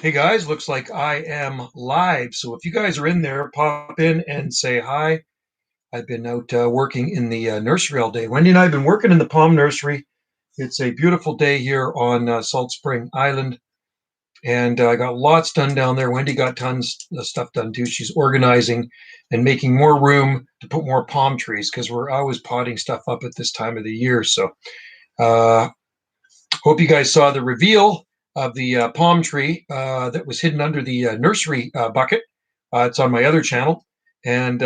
Hey guys, looks like I am live. So if you guys are in there, pop in and say hi. I've been out working in the nursery all day. Wendy and I have been working in the Palm Nursery. It's a beautiful day here on Salt Spring Island, and I got lots done down there. Wendy got tons of stuff done too. She's organizing and making more room to put more palm trees because we're always potting stuff up at this time of the year. So uh, hope you guys saw the reveal of the palm tree that was hidden under the nursery bucket. It's on my other channel. And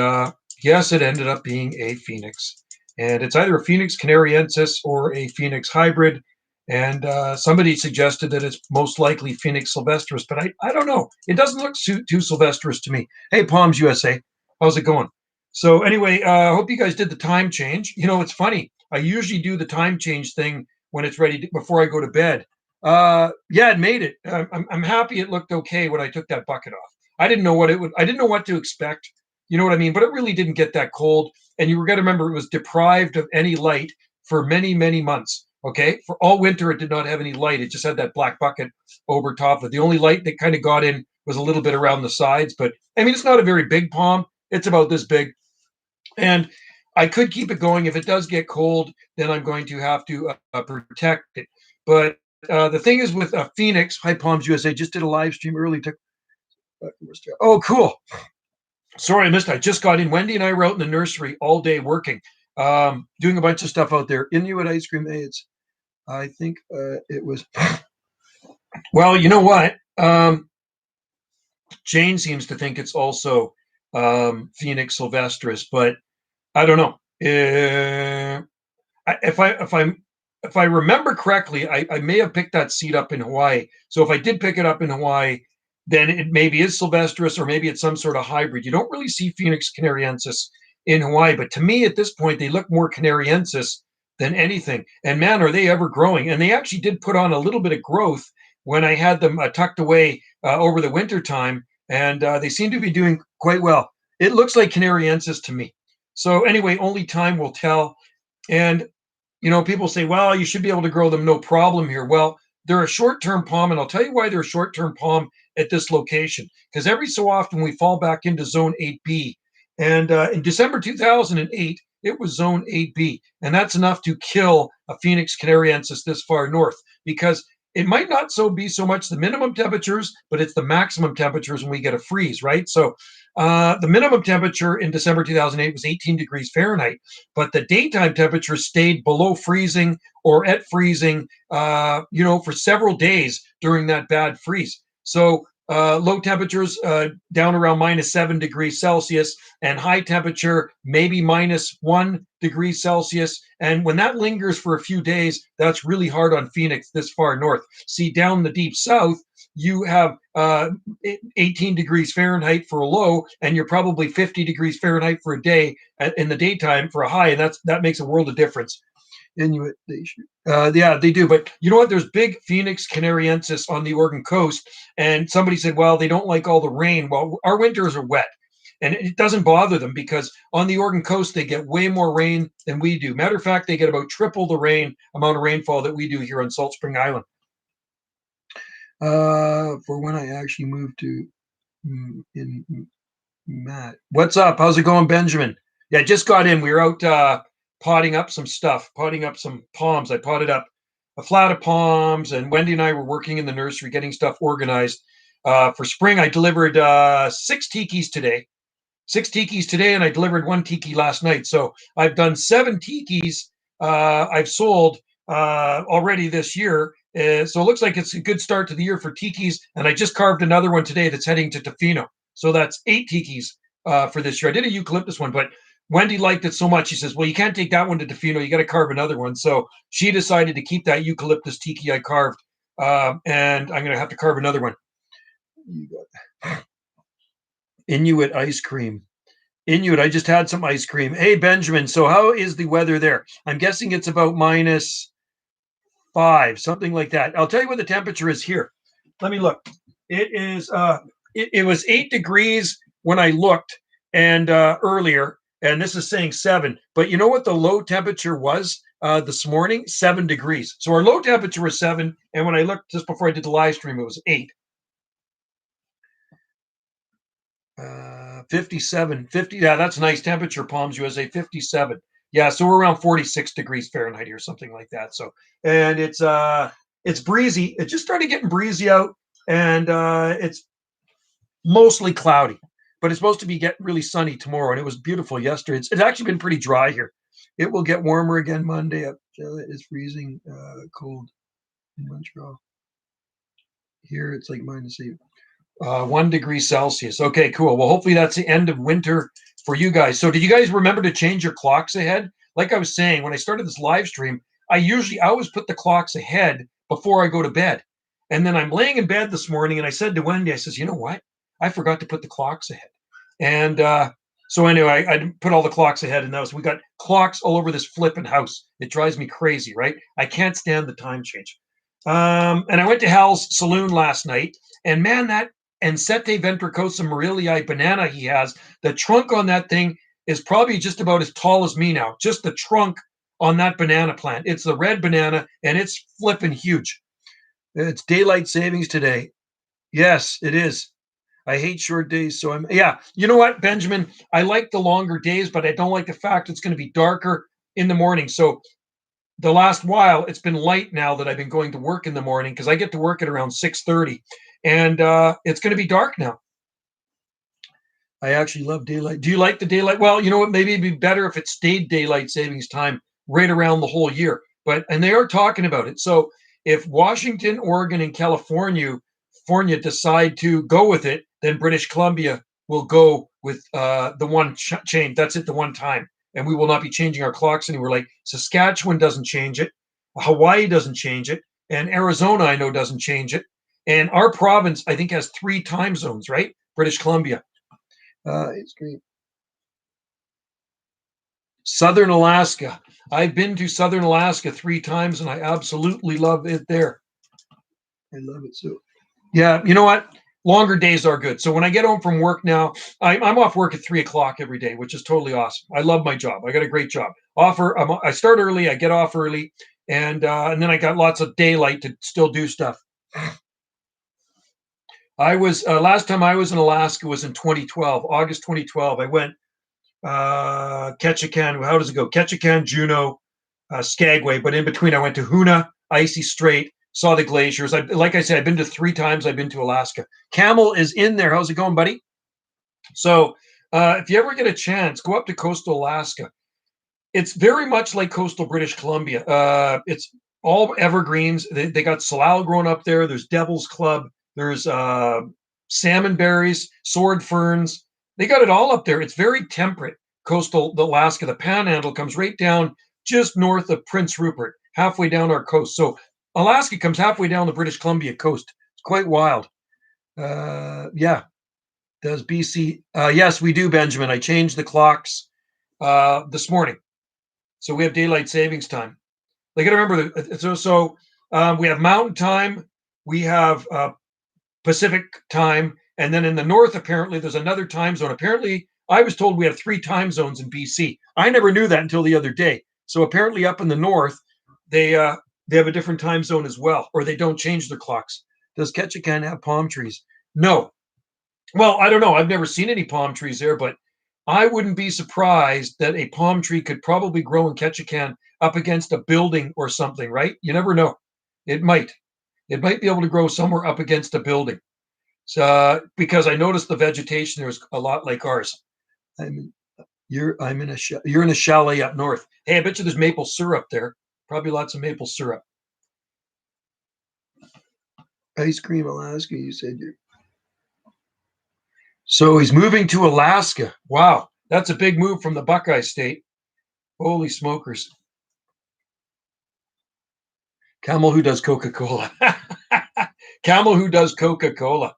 yes, it ended up being a phoenix. And it's either a Phoenix canariensis or a Phoenix hybrid. And somebody suggested that it's most likely Phoenix sylvestris, but I don't know. It doesn't look too sylvestris to me. Hey, Palms USA, how's it going? So anyway, I hope you guys did the time change. You know, it's funny. I usually do the time change thing when it's ready before I go to bed. Yeah, it made it. I'm happy it looked okay when I took that bucket off. I didn't know what it would. I didn't know what to expect. You know what I mean? But it really didn't get that cold. And you were going to remember it was deprived of any light for many months. Okay, for all winter it did not have any light. It just had that black bucket over top of it. The only light that kind of got in was a little bit around the sides. But I mean, it's not a very big palm. It's about this big. And I could keep it going. If it does get cold, then I'm going to have to protect it. But the thing is with Phoenix, High Palms USA just did a live stream early. Oh, cool. Sorry, I missed. I just got in. Wendy and I were out in the nursery all day working, doing a bunch of stuff out there. Inuit ice cream. I think it was. Well, you know what? Jane seems to think it's also Phoenix sylvestris, but I don't know. If I remember correctly, I may have picked that seed up in Hawaii. So if I did pick it up in Hawaii, then it maybe is sylvestris or maybe it's some sort of hybrid. You don't really see Phoenix canariensis in Hawaii, but to me at this point they look more canariensis than anything. And man, are they ever growing? And they actually did put on a little bit of growth when I had them tucked away over the winter time, and they seem to be doing quite well. It looks like canariensis to me. So anyway, only time will tell. And you know, people say, well, you should be able to grow them no problem here. Well, they're a short-term palm, and I'll tell you why they're a short-term palm at this location. Because every so often we fall back into zone 8B. And in December 2008, it was zone 8B. And that's enough to kill a Phoenix canariensis this far north, because it might not be so much the minimum temperatures, but it's the maximum temperatures when we get a freeze, right? So the minimum temperature in December 2008 was 18 degrees Fahrenheit, but the daytime temperature stayed below freezing or at freezing, for several days during that bad freeze. So low temperatures down around -7 degrees Celsius, and high temperature maybe -1 degree Celsius. And when that lingers for a few days, that's really hard on Phoenix this far north. See, down the deep south, you have 18 degrees Fahrenheit for a low, and you're probably 50 degrees Fahrenheit for a day in the daytime for a high, and that makes a world of difference. Inuit, yeah, they do. But you know what? There's big Phoenix canariensis on the Oregon coast, and somebody said, well, they don't like all the rain. Well, our winters are wet, and it doesn't bother them because on the Oregon coast they get way more rain than we do. Matter of fact, they get about triple the amount of rainfall that we do here on Salt Spring Island. For when I actually moved to in Matt. What's up? How's it going, Benjamin? Yeah, just got in. We were out potting up some stuff, potting up some palms. I potted up a flat of palms, and Wendy and I were working in the nursery getting stuff organized. For spring, I delivered 6 tikis today, and I delivered 1 tiki last night. So I've done 7 tikis I've sold already this year. So it looks like it's a good start to the year for tikis, and I just carved another one today that's heading to Tofino. So that's 8 tikis for this year. I did a eucalyptus one, but Wendy liked it so much. She says, well, you can't take that one to Tofino. You got to carve another one. So she decided to keep that eucalyptus tiki I carved, and I'm going to have to carve another one. Inuit ice cream. Inuit, I just had some ice cream. Hey, Benjamin, so how is the weather there? I'm guessing it's about -5, something like that. I'll tell you what the temperature is here. Let me look. It is it was 8 degrees when I looked and earlier, and this is saying 7. But you know what the low temperature was this morning? 7 degrees. So our low temperature was 7, and when I looked just before I did the live stream, it was 8. 57, 50. Yeah, that's nice temperature, Palms USA, 57. Yeah, so we're around 46 degrees Fahrenheit here, something like that. So, and it's breezy. It just started getting breezy out, and it's mostly cloudy, but it's supposed to be getting really sunny tomorrow, and it was beautiful yesterday. It's actually been pretty dry here. It will get warmer again Monday. Up it's freezing cold in Montreal. Here it's like -8. 1 degree Celsius. Okay, cool. Well, hopefully that's the end of winter for you guys. So, did you guys remember to change your clocks ahead? Like I was saying, when I started this live stream, I always put the clocks ahead before I go to bed. And then I'm laying in bed this morning, and I said to Wendy, I says, you know what? I forgot to put the clocks ahead. And so anyway, I put all the clocks ahead, and we got clocks all over this flipping house. It drives me crazy, right? I can't stand the time change. And I went to Hal's Saloon last night, and man, that Ensete ventricosa morillii banana he has, the trunk on that thing is probably just about as tall as me now. Just the trunk on that banana plant. It's the red banana, and it's flipping huge. It's daylight savings today. Yes, it is. I hate short days, so yeah. You know what, Benjamin? I like the longer days, but I don't like the fact it's going to be darker in the morning. So the last while, it's been light now that I've been going to work in the morning because I get to work at around 6:30, and it's going to be dark now. I actually love daylight. Do you like the daylight? Well, you know what? Maybe it'd be better if it stayed daylight savings time right around the whole year. And they are talking about it. So if Washington, Oregon, and California decide to go with it, then British Columbia will go with the one change. That's it, the one time. And we will not be changing our clocks anywhere. Like Saskatchewan doesn't change it. Hawaii doesn't change it. And Arizona, I know, doesn't change it. And our province, I think, has 3 time zones, right? British Columbia. It's great. Southern Alaska. I've been to Southern Alaska 3 times, and I absolutely love it there. I love it so. Yeah, you know what? Longer days are good. So when I get home from work now, I'm off work at 3:00 every day, which is totally awesome. I love my job. I got a great job. I start early, I get off early, and then I got lots of daylight to still do stuff. I was last time I was in Alaska was in 2012, August 2012. I went Ketchikan. How does it go? Ketchikan, Juneau, Skagway. But in between, I went to Hoona, Icy Strait, saw the glaciers. Like I said, I've been to 3 times. I've been to Alaska. Camel is in there. How's it going, buddy? So if you ever get a chance, go up to coastal Alaska. It's very much like coastal British Columbia. It's all evergreens. They got salal growing up there. There's Devil's Club. There's salmon berries, sword ferns. They got it all up there. It's very temperate, coastal Alaska. The Panhandle comes right down just north of Prince Rupert, halfway down our coast. So Alaska comes halfway down the British Columbia coast. It's quite wild. Yeah. Does BC? Yes, we do, Benjamin. I changed the clocks this morning. So we have daylight savings time. Like, I remember, we have mountain time. We have Pacific time, and then in the north, apparently, there's another time zone. Apparently, I was told we have 3 time zones in BC. I never knew that until the other day. So apparently, up in the north, they have a different time zone as well, or they don't change their clocks. Does Ketchikan have palm trees? No. Well, I don't know. I've never seen any palm trees there, but I wouldn't be surprised that a palm tree could probably grow in Ketchikan up against a building or something, right? You never know. It might. It might be able to grow somewhere up against a building. So, because I noticed the vegetation there is a lot like ours. You're in a chalet up north. Hey, I bet you there's maple syrup there. Probably lots of maple syrup. Ice cream, Alaska. You said you're. So he's moving to Alaska. Wow, that's a big move from the Buckeye State. Holy smokers. Camel who does Coca-Cola. Camel who does Coca-Cola.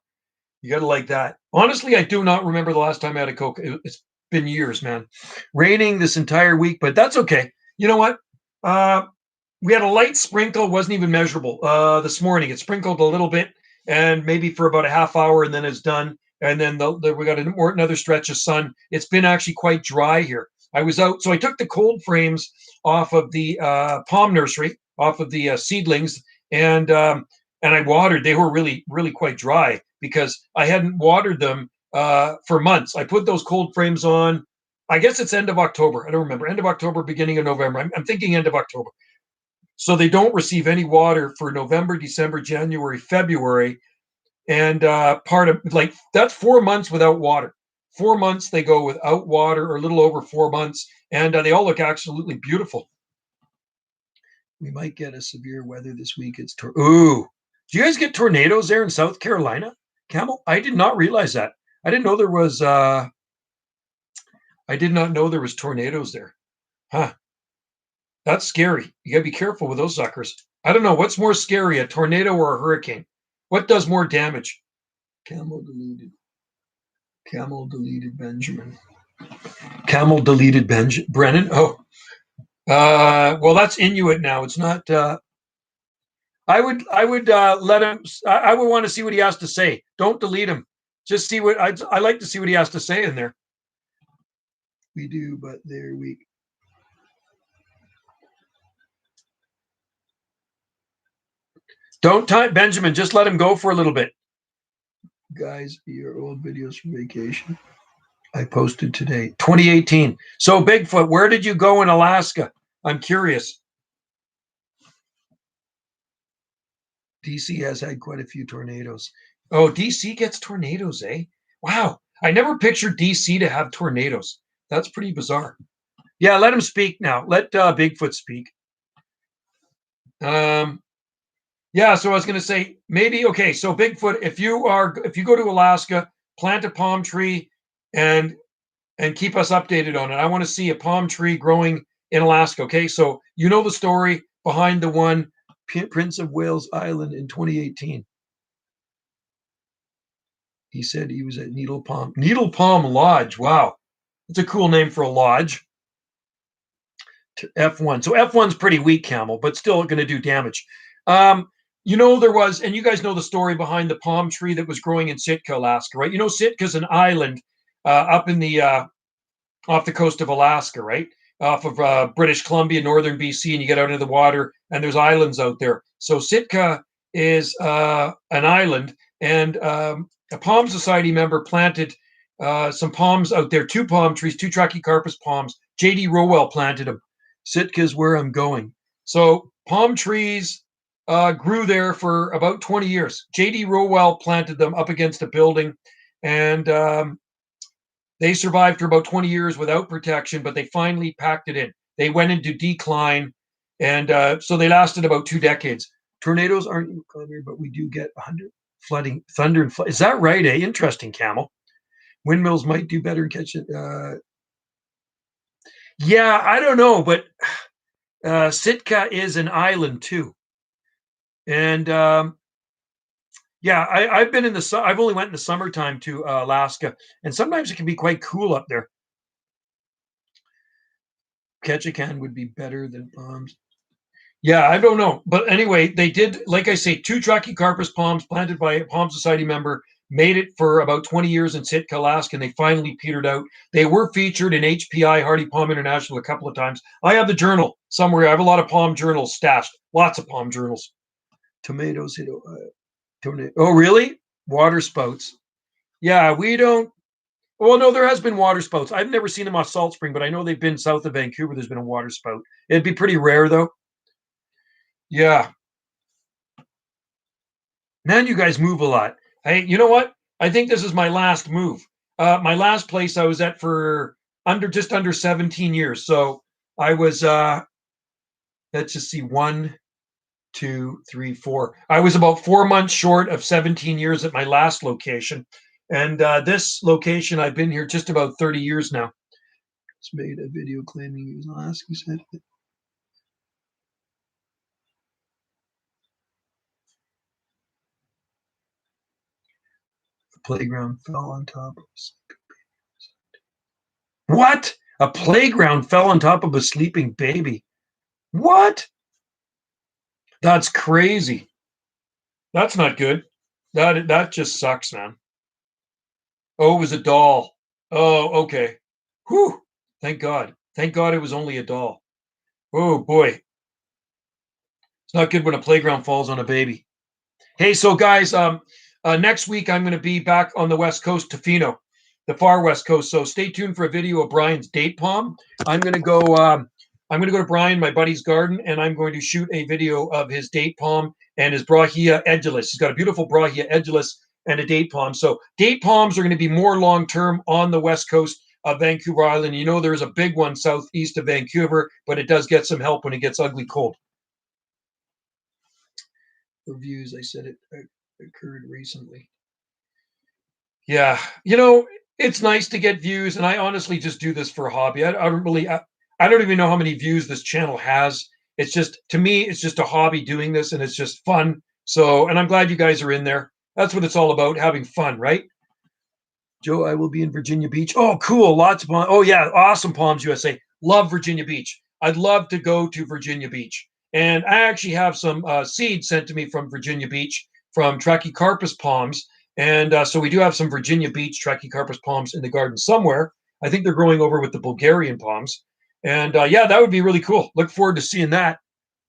You got to like that. Honestly, I do not remember the last time I had a Coca. It's been years, man. Raining this entire week, but that's okay. You know what? We had a light sprinkle, wasn't even measurable this morning. It sprinkled a little bit, and maybe for about a half hour, and then it's done. And then we got another stretch of sun. It's been actually quite dry here. I was out, so I took the cold frames off of the palm nursery, off of the seedlings, and I watered. They were really, really quite dry because I hadn't watered them for months. I put those cold frames on. I guess it's end of October. I don't remember. End of October, beginning of November. I'm thinking end of October. So they don't receive any water for November, December, January, February. And part of like that's 4 months without water. 4 months they go without water, or a little over 4 months, and they all look absolutely beautiful. We might get a severe weather this week. It's ooh. Do you guys get tornadoes there in South Carolina, Camel? I did not realize that. I didn't know there was. I did not know there was tornadoes there. Huh. That's scary. You gotta be careful with those suckers. I don't know what's more scary, a tornado or a hurricane. What does more damage? Camel deleted. Camel deleted Benjamin. Camel deleted Brennan. Oh, well, that's Inuit now. It's not. I would let him. I would want to see what he has to say. Don't delete him. Just see what I like to see what he has to say in there. We do, but they're weak. Don't time Benjamin. Just let him go for a little bit. Guys, your old videos from vacation. I posted today, 2018. So Bigfoot, where did you go in Alaska? I'm curious. DC has had quite a few tornadoes. Oh, DC gets tornadoes, eh? Wow. I never pictured DC to have tornadoes. That's pretty bizarre. Yeah, let him speak now. Let Bigfoot speak. Yeah, so I was going to say maybe, okay, so Bigfoot, if you go to Alaska, plant a palm tree and keep us updated on it. I want to see a palm tree growing in Alaska, okay? So you know the story behind the one Prince of Wales Island in 2018. He said he was at Needle Palm Lodge. Wow. That's a cool name for a lodge. F1. So F1's pretty weak, Camel, but still going to do damage. You know, there was, and you guys know the story behind the palm tree that was growing in Sitka, Alaska, right? You know, Sitka's an island up in the off the coast of Alaska, right? Off of British Columbia, northern BC, and you get out into the water, and there's islands out there. So Sitka is an island, and a Palm Society member planted some palms out there, 2 palm trees, 2 Trachycarpus palms. J.D. Rowell planted them. Sitka is where I'm going. So palm trees grew there for about 20 years. J.D. Rowell planted them up against a building, and they survived for about 20 years without protection, but they finally packed it in. They went into decline, and so they lasted about 2 decades. Tornadoes aren't clever, but we do get 100 flooding, thunder, and Is that right, eh? Interesting, Camel. Windmills might do better in catching. Yeah, I don't know, but Sitka is an island too. And yeah, I've been in the I've only went in the summertime to Alaska, and sometimes it can be quite cool up there. Ketchikan would be better than palms. Yeah, I don't know, but anyway, they did, like I say, 2 Trachycarpus palms planted by a Palm Society member made it for about 20 years in Sitka, Alaska, and they finally petered out. They were featured in HPI Hardy Palm International a couple of times. I have the journal somewhere. I have a lot of palm journals stashed, lots of palm journals. Tomatoes hit. Oh, really? Water spouts. Yeah, we don't. Well, no, there has been water spouts. I've never seen them off Salt Spring, but I know they've been south of Vancouver. There's been a water spout. It'd be pretty rare, though. Yeah. Man, you guys move a lot. Hey, you know what? I think this is my last move. My last place I was at for just under 17 years. So I was let's just see, 1, 2, 3, 4. I was about 4 months short of 17 years at my last location. And this location, I've been here just about 30 years now. It's made a video claiming he was Alaska. He said it. The playground fell on top of us. What? A playground fell on top of a sleeping baby. What? That's crazy. That's not good. That just sucks, man. Oh, it was a doll. Oh, okay. Whew. Thank God. Thank God it was only a doll. Oh boy. It's not good when a playground falls on a baby. Hey, so guys, Next week, I'm going to be back on the West Coast, Tofino, the far West Coast. So stay tuned for a video of Brian's date palm. I'm going to go. I'm going to go to Brian, my buddy's garden, and I'm going to shoot a video of his date palm and his Brahia edulis. He's got a beautiful Brahia edulis and a date palm. So date palms are going to be more long term on the West Coast of Vancouver Island. You know, there's a big one southeast of Vancouver, but it does get some help when it gets ugly cold. Reviews, I said it occurred recently. Yeah, you know, it's nice to get views, and I honestly just do this for a hobby. I don't really, I don't even know how many views this channel has. It's just, to me, it's just a hobby doing this, and it's just fun. So, and I'm glad you guys are in there. That's what it's all about, having fun, right? Joe, I will be in Virginia Beach. Oh, cool. Lots of palms. Oh, yeah. Awesome. Palms USA. Love Virginia Beach. I'd love to go to Virginia Beach. And I actually have some seeds sent to me from Virginia Beach from Trachycarpus palms. And so we do have some Virginia Beach Trachycarpus palms in the garden somewhere. I think they're growing over with the Bulgarian palms. And yeah, that would be really cool. Look forward to seeing that.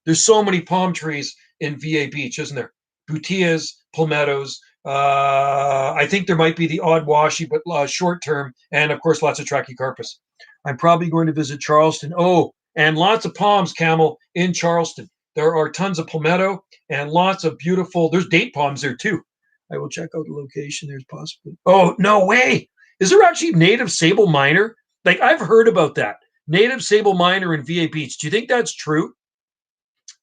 There's so many palm trees in VA Beach, isn't there? Butias, palmettos. I think there might be the odd washi, but short term, and of course, lots of Trachycarpus. I'm probably going to visit Charleston. Oh, and lots of palms, Camel, in Charleston. There are tons of palmetto and lots of beautiful. There's date palms there too. I will check out the location. There's possibly. Oh, no way! Is there actually native sable miner? Like, I've heard about that native sable miner in VA Beach. Do you think that's true?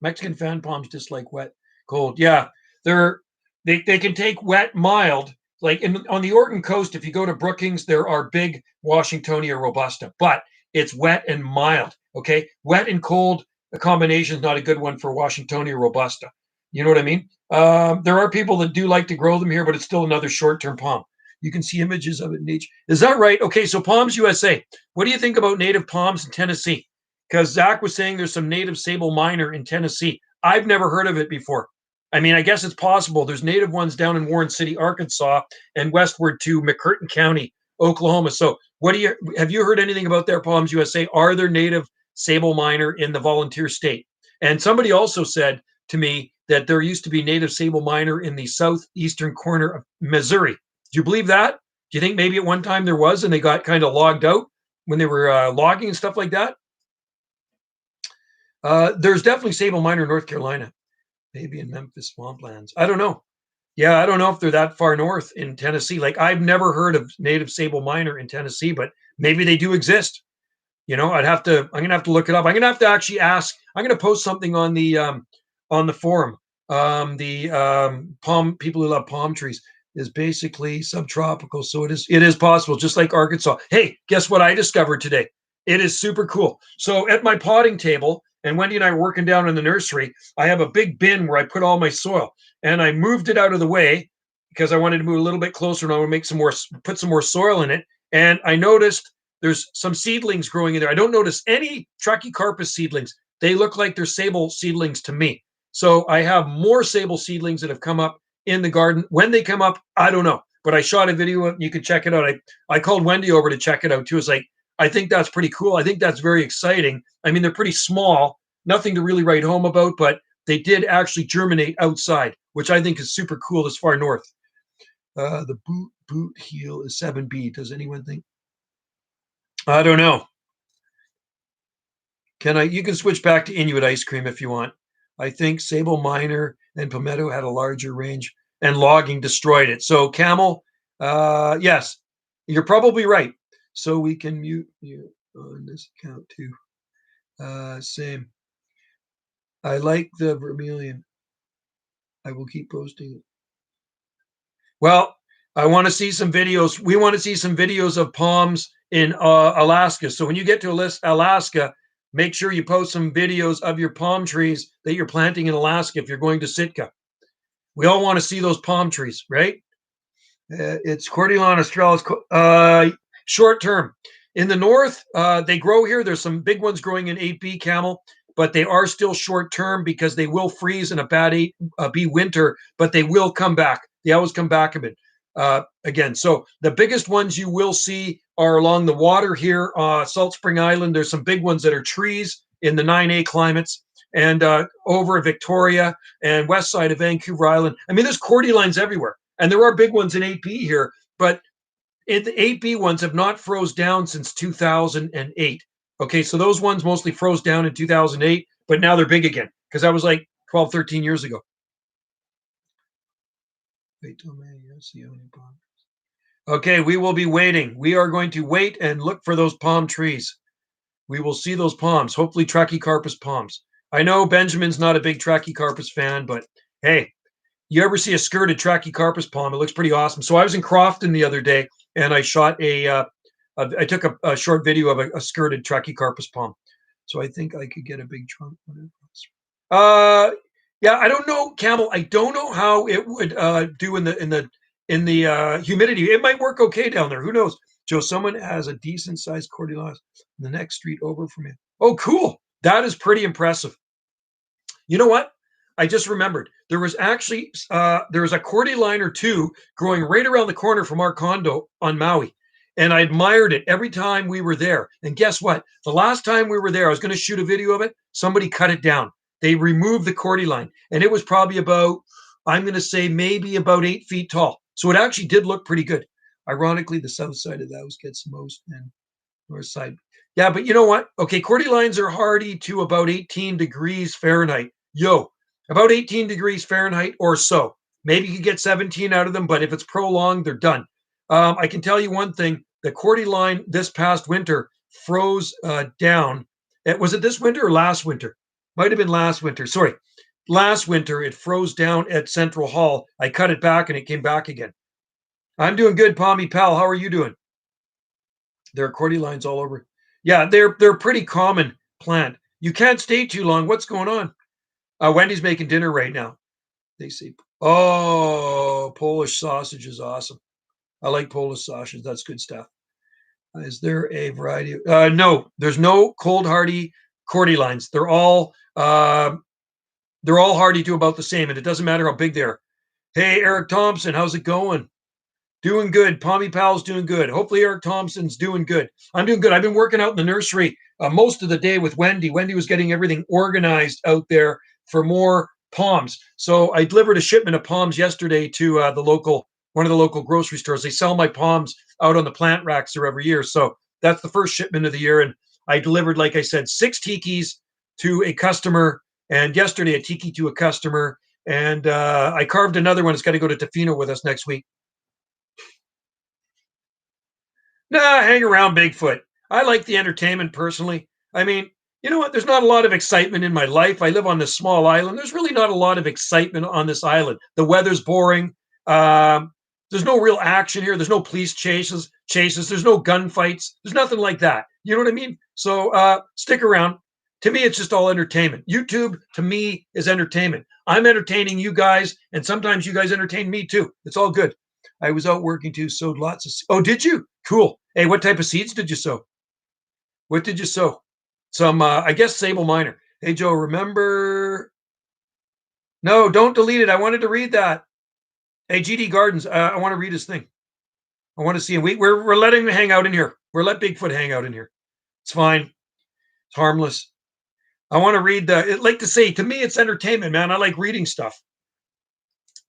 Mexican fan palms dislike wet, cold. Yeah, they can take wet, mild. Like on the Oregon coast, if you go to Brookings, there are big Washingtonia robusta, but it's wet and mild. Okay, wet and cold, a combination is not a good one for Washingtonia robusta. You know what I mean? There are people that do like to grow them here, but it's still another short-term palm. You can see images of it in nature. Is that right? Okay, so Palms USA. What do you think about native palms in Tennessee? Because Zach was saying there's some native sable miner in Tennessee. I've never heard of it before. I mean, I guess it's possible. There's native ones down in Warren City, Arkansas, and westward to McCurtain County, Oklahoma. So, have you heard anything about their Palms USA? Are there native sable miner in the volunteer state? And somebody also said to me that there used to be native sable miner in the southeastern corner of Missouri. Do you believe that? Do you think maybe at one time there was and they got kind of logged out when they were logging and stuff like that? There's definitely sable miner in North Carolina, maybe in Memphis swamplands. I don't know. Yeah, I don't know if they're that far north in Tennessee. Like, I've never heard of native sable miner in Tennessee, but maybe they do exist. You know, I'm gonna have to look it up. I'm gonna have to actually ask. I'm gonna post something on the forum. Palm people who love palm trees is basically subtropical, so it is possible, just like Arkansas. Hey, guess what I discovered today? It is super cool. So at my potting table, and Wendy and I are working down in the nursery, I have a big bin where I put all my soil, and I moved it out of the way because I wanted to move a little bit closer, and I want to put some more soil in it. And I noticed there's some seedlings growing in there. I don't notice any Trachycarpus seedlings. They look like they're sable seedlings to me. So I have more sable seedlings that have come up in the garden. When they come up, I don't know. But I shot a video of it. You can check it out. I called Wendy over to check it out too. It's like, I think that's pretty cool. I think that's very exciting. I mean, they're pretty small, nothing to really write home about, but they did actually germinate outside, which I think is super cool this far north. The boot heel is 7B. Does anyone think? I don't know. You can switch back to Inuit ice cream if you want. I think sable miner and palmetto had a larger range and logging destroyed it. So Camel, yes, you're probably right. So we can mute you on this account too. Same. I like the vermilion. I will keep posting it. Well, I want to see some videos. We want to see some videos of palms in Alaska. So when you get to Alaska, make sure you post some videos of your palm trees that you're planting in Alaska if you're going to Sitka. We all want to see those palm trees, right? It's Cordillon australis, short term. In the north, they grow here. There's some big ones growing in 8B Camel, but they are still short term because they will freeze in a bad 8B winter, but they will come back. They always come back a bit again. So the biggest ones you will see are along the water here, Salt Spring Island. There's some big ones that are trees in the 9A climates, and over Victoria and west side of Vancouver Island. I mean, there's cordylines everywhere. And there are big ones in 8B here, but the 8B ones have not froze down since 2008. Okay, so those ones mostly froze down in 2008, but now they're big again because that was like 12, 13 years ago. Wait till May. Okay, we will be waiting. We are going to wait and look for those palm trees. We will see those palms, hopefully Trachycarpus palms. I know Benjamin's not a big Trachycarpus fan, but hey, you ever see a skirted Trachycarpus palm? It looks pretty awesome. So I was in Crofton the other day, and I shot I took a short video of a skirted Trachycarpus palm. So I think I could get a big trunk. Yeah, I don't know, Camel. I don't know how it would do in the humidity. It might work okay down there. Who knows? Joe, someone has a decent sized cordyceps in the next street over from you. Oh, cool. That is pretty impressive. You know what? I just remembered there was actually there was a cordyline or two growing right around the corner from our condo on Maui. And I admired it every time we were there. And guess what? The last time we were there, I was going to shoot a video of it. Somebody cut it down. They removed the cordyline. And it was probably about, I'm going to say maybe about 8 feet tall. So it actually did look pretty good. Ironically, the south side of those gets most and north side. Yeah, but you know what? Okay, cordylines are hardy to about 18 degrees Fahrenheit. About 18 degrees Fahrenheit or so. Maybe you could get 17 out of them, but if it's prolonged, they're done. I can tell you one thing. The cordyline this past winter froze down. Was it this winter or last winter? Might have been last winter. Sorry. Last winter, it froze down at Central Hall. I cut it back and it came back again. I'm doing good, Palmy Pal. How are you doing? There are cordylines all over. Yeah, they're a pretty common plant. You can't stay too long. What's going on? Wendy's making dinner right now. They say, oh, Polish sausage is awesome. I like Polish sausage. That's good stuff. Is there a variety? No, there's no cold hardy cordylines. They're all hardy to about the same, and it doesn't matter how big they are. Hey, Eric Thompson, how's it going? Doing good. Palmy Pal's doing good. Hopefully Eric Thompson's doing good. I'm doing good. I've been working out in the nursery most of the day with Wendy. Wendy was getting everything organized out there for more palms. So I delivered a shipment of palms yesterday to one of the local grocery stores. They sell my palms out on the plant racks there every year. So that's the first shipment of the year. And I delivered, like I said, 6 tikis to a customer. And yesterday a tiki to a customer. And I carved another one. It's got to go to Tofino with us next week. Nah, hang around Bigfoot. I like the entertainment personally. I mean, you know what? There's not a lot of excitement in my life. I live on this small island. There's really not a lot of excitement on this island. The weather's boring. There's no real action here. There's no police chases. There's no gunfights. There's nothing like that. You know what I mean? So stick around. To me, it's just all entertainment. YouTube, to me, is entertainment. I'm entertaining you guys, and sometimes you guys entertain me too. It's all good. I was out working too, sowed lots of. Oh, did you? Cool. Hey, what type of seeds did you sow? What did you sow? Some, I guess, Sable Minor. Hey, Joe, remember? No, don't delete it. I wanted to read that. Hey, GD Gardens, I want to read his thing. I want to see him. We're letting him hang out in here. We're let Bigfoot hang out in here. It's fine. It's harmless. I want to read like to say, to me, it's entertainment, man. I like reading stuff.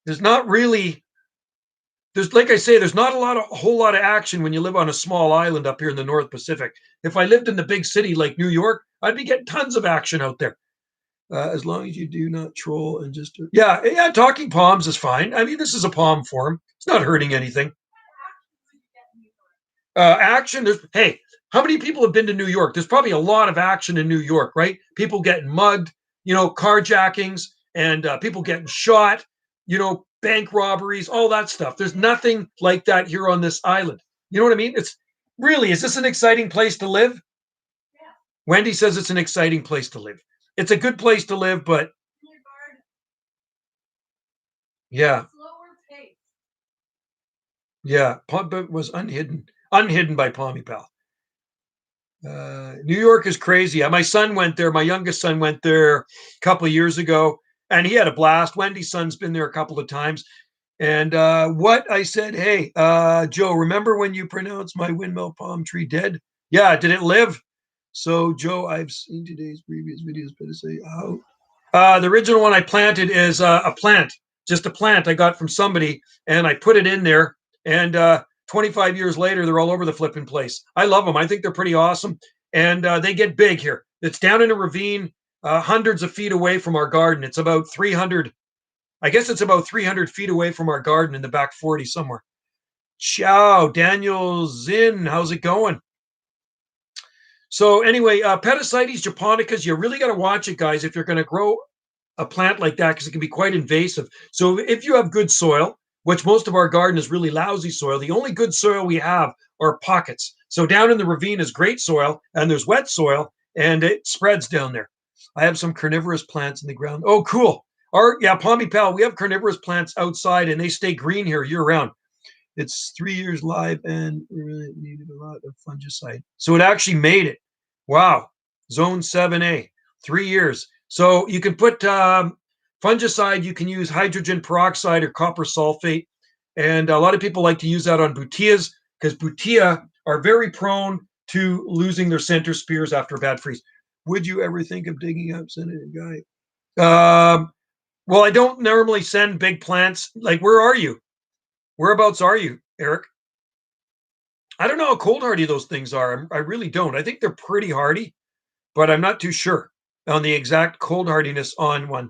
There's not really. Like I say, there's not a whole lot of action when you live on a small island up here in the North Pacific. If I lived in the big city like New York, I'd be getting tons of action out there. As long as you do not troll and just yeah, talking palms is fine. I mean, this is a palm form. It's not hurting anything. Action. Hey, how many people have been to New York? There's probably a lot of action in New York, right? People getting mugged, carjackings, and people getting shot. Bank robberies, all that stuff. There's nothing like that here on this island. You know what I mean? Is this an exciting place to live? Yeah. Wendy says it's an exciting place to live. It's a good place to live, but yeah. Yeah, but was unhidden by Palmy Pal. New York is crazy. My son went there. My youngest son went there a couple of years ago. And he had a blast. Wendy's son's been there a couple of times. And what I said, hey, Joe, remember when you pronounced my windmill palm tree dead? Yeah, did it live? So, Joe, I've seen today's previous videos, but to say how. The original one I planted is a plant, just a plant I got from somebody, and I put it in there, and 25 years later, they're all over the flipping place. I love them. I think they're pretty awesome, and they get big here. It's down in a ravine, hundreds of feet away from our garden. It's about 300. I guess it's about 300 feet away from our garden in the back 40 somewhere. Ciao, Daniel Zinn. How's it going? So anyway, Petasites japonicas, you really got to watch it, guys, if you're going to grow a plant like that, because it can be quite invasive. So if you have good soil, which most of our garden is really lousy soil, the only good soil we have are pockets. So down in the ravine is great soil, and there's wet soil, and it spreads down there. I have some carnivorous plants in the ground. Oh, cool. Palmy Pal, we have carnivorous plants outside, and they stay green here year round. It's 3 years live and needed a lot of fungicide. So it actually made it. Wow. Zone 7A, 3 years. So you can put fungicide, you can use hydrogen peroxide or copper sulfate. And a lot of people like to use that on butias because butia are very prone to losing their center spears after a bad freeze. Would you ever think of digging up Senator Guy? Well, I don't normally send big plants. Like, where are you? Whereabouts are you, Eric? I don't know how cold hardy those things are. I really don't. I think they're pretty hardy, but I'm not too sure on the exact cold hardiness on one.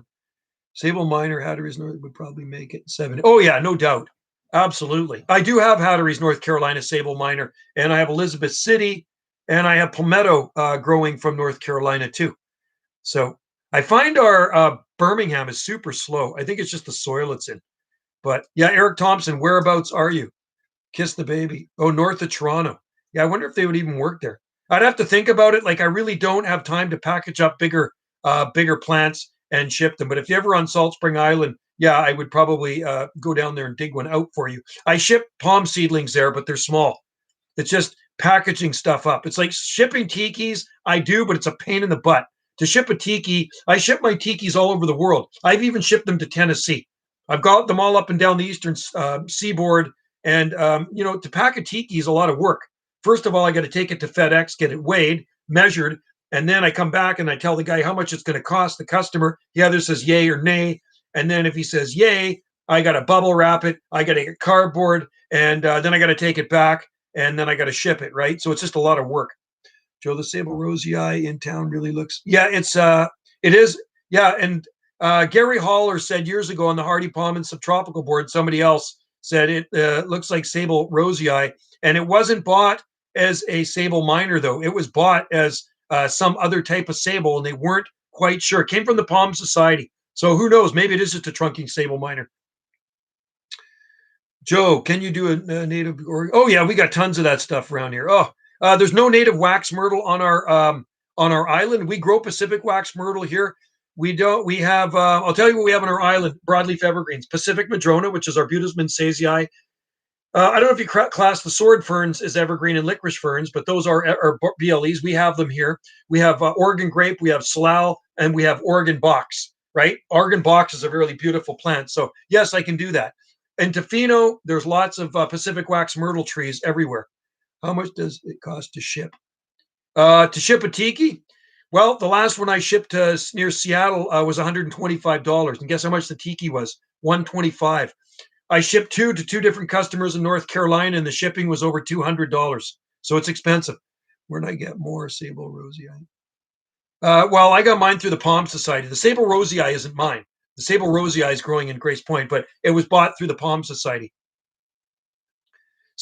Sable Minor, Hatteras North would probably make it 7. Oh, yeah, no doubt. Absolutely. I do have Hatteras, North Carolina, Sable Minor, and I have Elizabeth City, and I have palmetto growing from North Carolina too. So I find our Birmingham is super slow. I think it's just the soil it's in. But yeah, Eric Thompson, whereabouts are you? Kiss the baby. Oh, north of Toronto. Yeah, I wonder if they would even work there. I'd have to think about it. Like, I really don't have time to package up bigger plants and ship them. But if you're ever on Salt Spring Island, yeah, I would probably go down there and dig one out for you. I ship palm seedlings there, but they're small. It's just packaging stuff up. It's like shipping tikis. I do, but it's a pain in the butt. To ship a tiki, I ship my tikis all over the world. I've even shipped them to Tennessee. I've got them all up and down the eastern seaboard. And, to pack a tiki is a lot of work. First of all, I got to take it to FedEx, get it weighed, measured, and then I come back and I tell the guy how much it's going to cost the customer. He either says yay or nay. And then if he says yay, I got to bubble wrap it. I got to get cardboard, and then I got to take it back, and then I got to ship it, right? So it's just a lot of work. Joe, the Sable Rosii in town really looks, yeah, it is. Yeah. And Gary Haller said years ago on the Hardy Palm and Subtropical board, somebody else said it looks like Sable Rosii, and it wasn't bought as a Sable Minor, though. It was bought as some other type of sable, and they weren't quite sure. It came from the Palm Society. So who knows? Maybe it is just a trunking Sable Minor. Joe, can you do a native? Oh, yeah, we got tons of that stuff around here. Oh, there's no native wax myrtle on our island. We grow Pacific wax myrtle here. We don't. We have. I'll tell you what we have on our island: broadleaf evergreens, Pacific madrona, which is Arbutus mansazii. I don't know if you class the sword ferns as evergreen and licorice ferns, but those are BLEs. We have them here. We have Oregon grape, we have slough, and we have Oregon box. Right? Oregon box is a really beautiful plant. So yes, I can do that. In Tofino, there's lots of Pacific wax myrtle trees everywhere. How much does it cost to ship? To ship a tiki? Well, the last one I shipped near Seattle was $125. And guess how much the tiki was? $125. I shipped to two different customers in North Carolina, and the shipping was over $200. So it's expensive. Where did I get more Sable Rosii? Well, I got mine through the Palm Society. The Sable Rosii isn't mine. The Sable Rosii is growing in Grace Point, but it was bought through the Palm Society.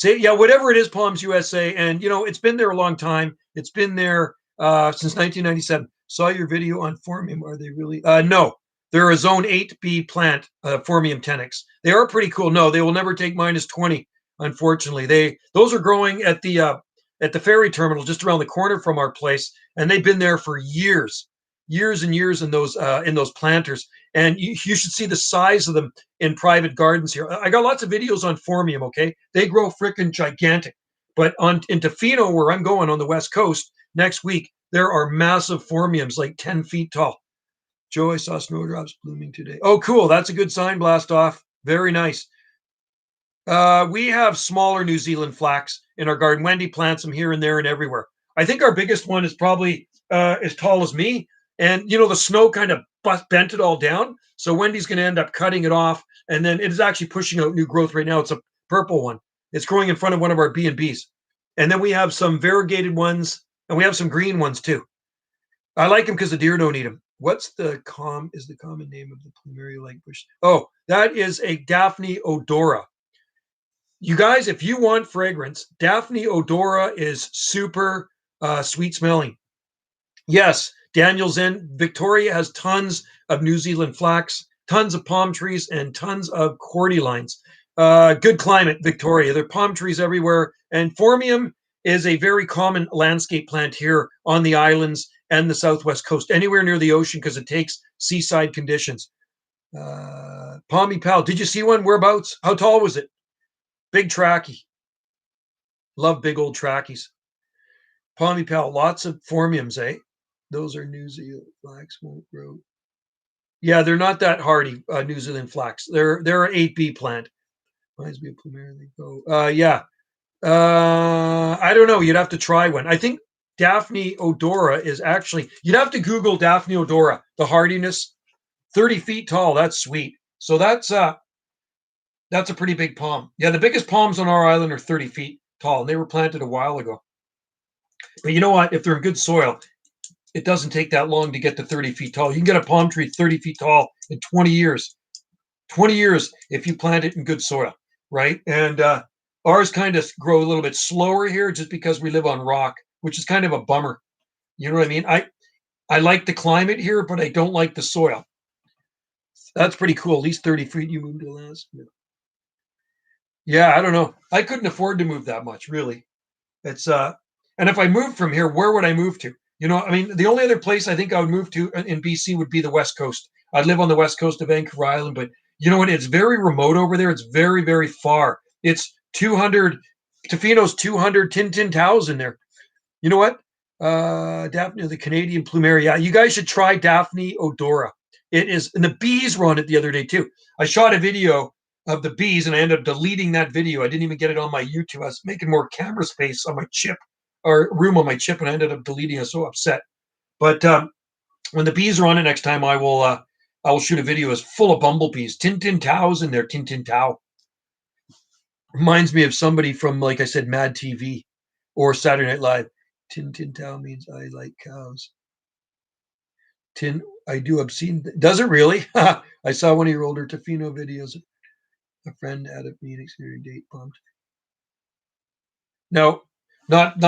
Yeah, whatever it is, Palms USA, and it's been there a long time. It's been there since 1997. Saw your video on Formium. Are they really? No, they're a Zone 8B plant, Formium tenax. They are pretty cool. No, they will never take -20. Unfortunately, those are growing at the ferry terminal just around the corner from our place, and they've been there for years and years in those planters. And you should see the size of them in private gardens here. I got lots of videos on Formium, okay? They grow freaking gigantic. But in Tofino, where I'm going on the West Coast next week, there are massive Formiums, like 10 feet tall. Joe, I saw snowdrops blooming today. Oh, cool. That's a good sign, Blast Off. Very nice. We have smaller New Zealand flax in our garden. Wendy plants them here and there and everywhere. I think our biggest one is probably as tall as me. And, the snow kind of bent it all down. So Wendy's going to end up cutting it off, and then it is actually pushing out new growth right now. It's a purple one. It's growing in front of one of our B&Bs. And then we have some variegated ones, and we have some green ones too. I like them because the deer don't eat them. What's the common name of the plumeria like bush? Oh, that is a Daphne odora. You guys, if you want fragrance, Daphne odora is super sweet smelling. Yes, Daniel's in. Victoria has tons of New Zealand flax, tons of palm trees, and tons of cordylines. Good climate, Victoria. There are palm trees everywhere. And Phormium is a very common landscape plant here on the islands and the southwest coast, anywhere near the ocean, because it takes seaside conditions. Palmy Pal, did you see one? Whereabouts? How tall was it? Big trackie. Love big old trackies. Palmy Pal, lots of Phormiums, eh? Those are New Zealand flax, won't grow. Yeah, they're not that hardy, New Zealand flax. They're an 8B plant. Reminds me of plumeria. Yeah. I don't know. You'd have to try one. I think Daphne odora is actually, you'd have to Google Daphne odora, the hardiness, 30 feet tall. That's sweet. So that's a pretty big palm. Yeah, the biggest palms on our island are 30 feet tall, and they were planted a while ago. But you know what? If they're in good soil, it doesn't take that long to get to 30 feet tall. You can get a palm tree 30 feet tall in 20 years. 20 years if you plant it in good soil, right? And ours kind of grow a little bit slower here just because we live on rock, which is kind of a bummer. You know what I mean? I like the climate here, but I don't like the soil. That's pretty cool. At least 30 feet you moved to last. Yeah, I don't know. I couldn't afford to move that much, really. It's and if I moved from here, where would I move to? You know, I mean, the only other place I think I would move to in BC would be the West Coast. I'd live on the West Coast of Vancouver Island, but you know what? It's very remote over there. It's very, very far. It's 200, Tofino's 200, Tin Towels in there. You know what? Daphne, the Canadian plumeria. Yeah, you guys should try Daphne odora. It is, and the bees were on it the other day too. I shot a video of the bees and I ended up deleting that video. I didn't even get it on my YouTube. I was making more camera space on my chip or room on my chip, and I ended up deleting it. I was so upset. But when the bees are on it next time, I will shoot a video. It's full of bumblebees. Tin Towels in there. Tin Tao. Reminds me of somebody from, like I said, Mad TV or Saturday Night Live. Tin Tao means I like cows. I do obscene. Does it really? I saw one of your older Tofino videos. A friend at a Phoenix here date pumped. No, not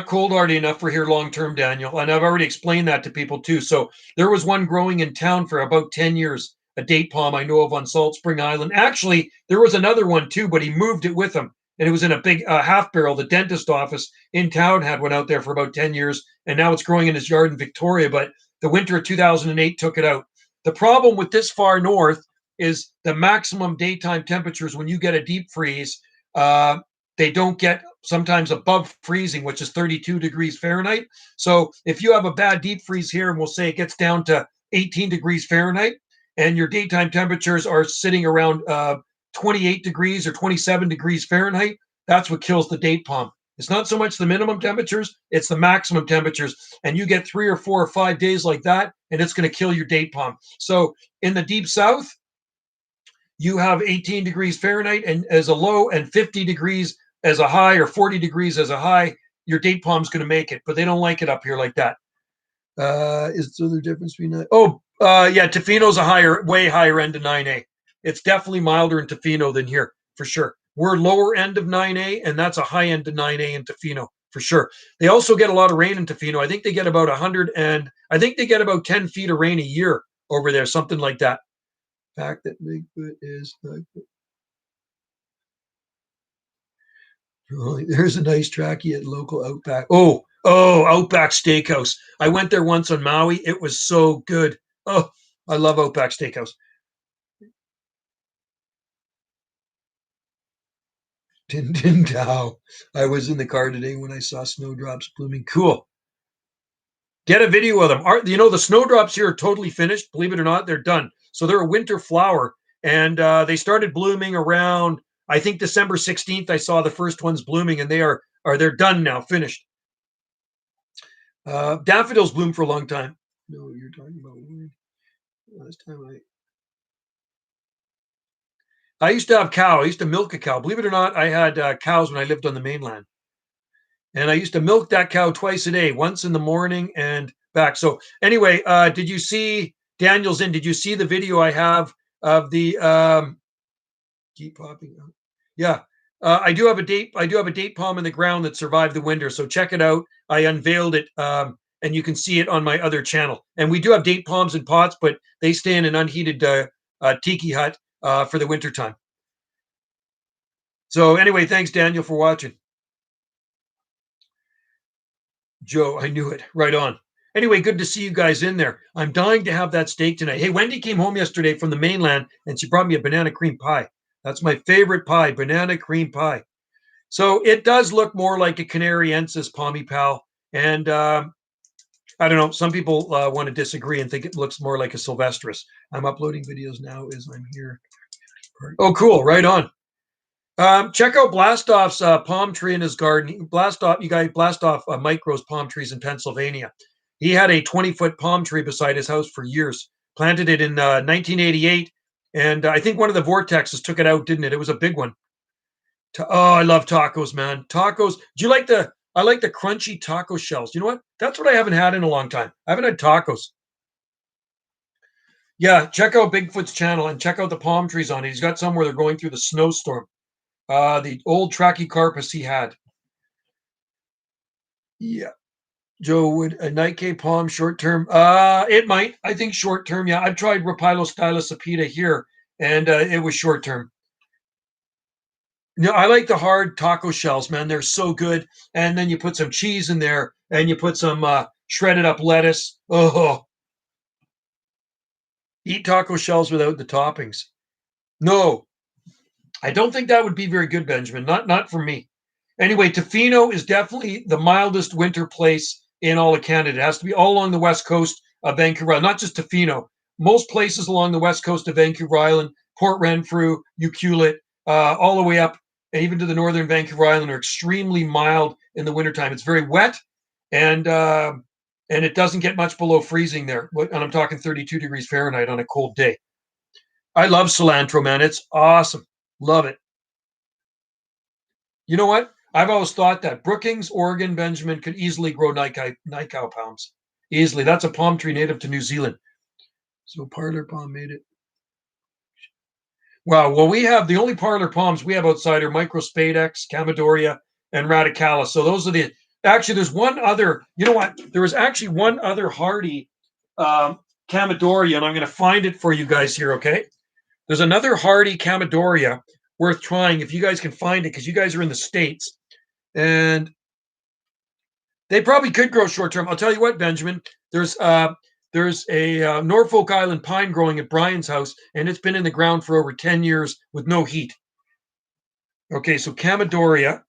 cold hardy enough for here long term, Daniel. And I've already explained that to people too. So there was one growing in town for about 10 years, a date palm I know of on Salt Spring Island. Actually, there was another one too, but he moved it with him. And it was in a big half barrel. The dentist office in town had one out there for about 10 years. And now it's growing in his yard in Victoria. But the winter of 2008 took it out. The problem with this far north is the maximum daytime temperatures when you get a deep freeze. They don't get sometimes above freezing, which is 32 degrees Fahrenheit. So if you have a bad deep freeze here, and we'll say it gets down to 18 degrees Fahrenheit, and your daytime temperatures are sitting around 28 degrees or 27 degrees Fahrenheit, that's what kills the date palm. It's not so much the minimum temperatures, it's the maximum temperatures. And you get 3 or 4 or 5 days like that, and it's going to kill your date palm. So in the deep south, you have 18 degrees Fahrenheit and as a low and 50 degrees as a high or 40 degrees as a high, your date palm's going to make it, but they don't like it up here like that. Is there a difference between that? Yeah, Tofino's a way higher end of 9A. It's definitely milder in Tofino than here, for sure. We're lower end of 9A, and that's a high end of 9A in Tofino, for sure. They also get a lot of rain in Tofino. I think they get about 10 feet of rain a year over there, something like that. Fact that Bigfoot is there's a nice trackie at local Outback. Outback Steakhouse. I went there once on Maui. It was so good. Oh, I love Outback Steakhouse. Tin Tao. I was in the car today when I saw snowdrops blooming. Cool. Get a video of them. The snowdrops here are totally finished. Believe it or not, they're done. So they're a winter flower, and they started blooming around, I think, December 16th. I saw the first ones blooming, and they're done now, finished. Daffodils bloom for a long time. No, you're talking about wood. Last time I used to have cow. I used to milk a cow. Believe it or not, I had cows when I lived on the mainland. And I used to milk that cow twice a day, once in the morning and back. So anyway, did you see Daniel's in? Did you see the video I have of the keep popping up? Yeah. I do have a date palm in the ground that survived the winter. So check it out. I unveiled it, and you can see it on my other channel. And we do have date palms in pots, but they stay in an unheated tiki hut for the winter time. So anyway, thanks Daniel for watching. Joe, I knew it. Right on. Anyway, good to see you guys in there. I'm dying to have that steak tonight. Hey, Wendy came home yesterday from the mainland and she brought me a banana cream pie. That's my favorite pie, banana cream pie. So it does look more like a Canariensis Palmy Pal. And I don't know, some people want to disagree and think it looks more like a Sylvestris. I'm uploading videos now as I'm here. Oh, cool. Right on. Check out Blastoff's palm tree in his garden. Blastoff Mike grows palm trees in Pennsylvania. He had a 20-foot palm tree beside his house for years. Planted it in 1988, and I think one of the vortexes took it out, didn't it? It was a big one. Oh, I love tacos, man. Tacos. Do you like the? I like the crunchy taco shells. You know what? That's what I haven't had in a long time. I haven't had tacos. Yeah, check out Bigfoot's channel and check out the palm trees on it. He's got some where they're going through the snowstorm. The old Trachycarpus he had. Yeah. Joe, would a Nike palm short term? It might. I think short term. Yeah, I've tried Rapilostylosapida here, and it was short term. No, I like the hard taco shells, man. They're so good. And then you put some cheese in there, and you put some shredded up lettuce. Oh, eat taco shells without the toppings. No, I don't think that would be very good, Benjamin. Not for me. Anyway, Tofino is definitely the mildest winter place in all of Canada. It has to be all along the west coast of Vancouver Island, not just Tofino. Most places along the west coast of Vancouver Island, Port Renfrew, Ucluelet, all the way up, and even to the northern Vancouver Island, are extremely mild in the wintertime. It's very wet, and it doesn't get much below freezing there. And I'm talking 32 degrees Fahrenheit on a cold day. I love cilantro, man. It's awesome. Love it. You know what? I've always thought that Brookings, Oregon, Benjamin could easily grow Nikau palms. Easily. That's a palm tree native to New Zealand. So parlor palm made it. Wow. Well, we have the only parlor palms we have outside are Microspadex, Camadoria, and Radicalis. So those are the actually there's one other, you know what? There was actually one other hardy Camadoria, and I'm going to find it for you guys here, okay? There's another hardy Camadoria worth trying if you guys can find it, because you guys are in the States. And they probably could grow short term. I'll tell you what, Benjamin. There's a Norfolk Island pine growing at Brian's house, and it's been in the ground for over 10 years with no heat. Okay, so Camadoria.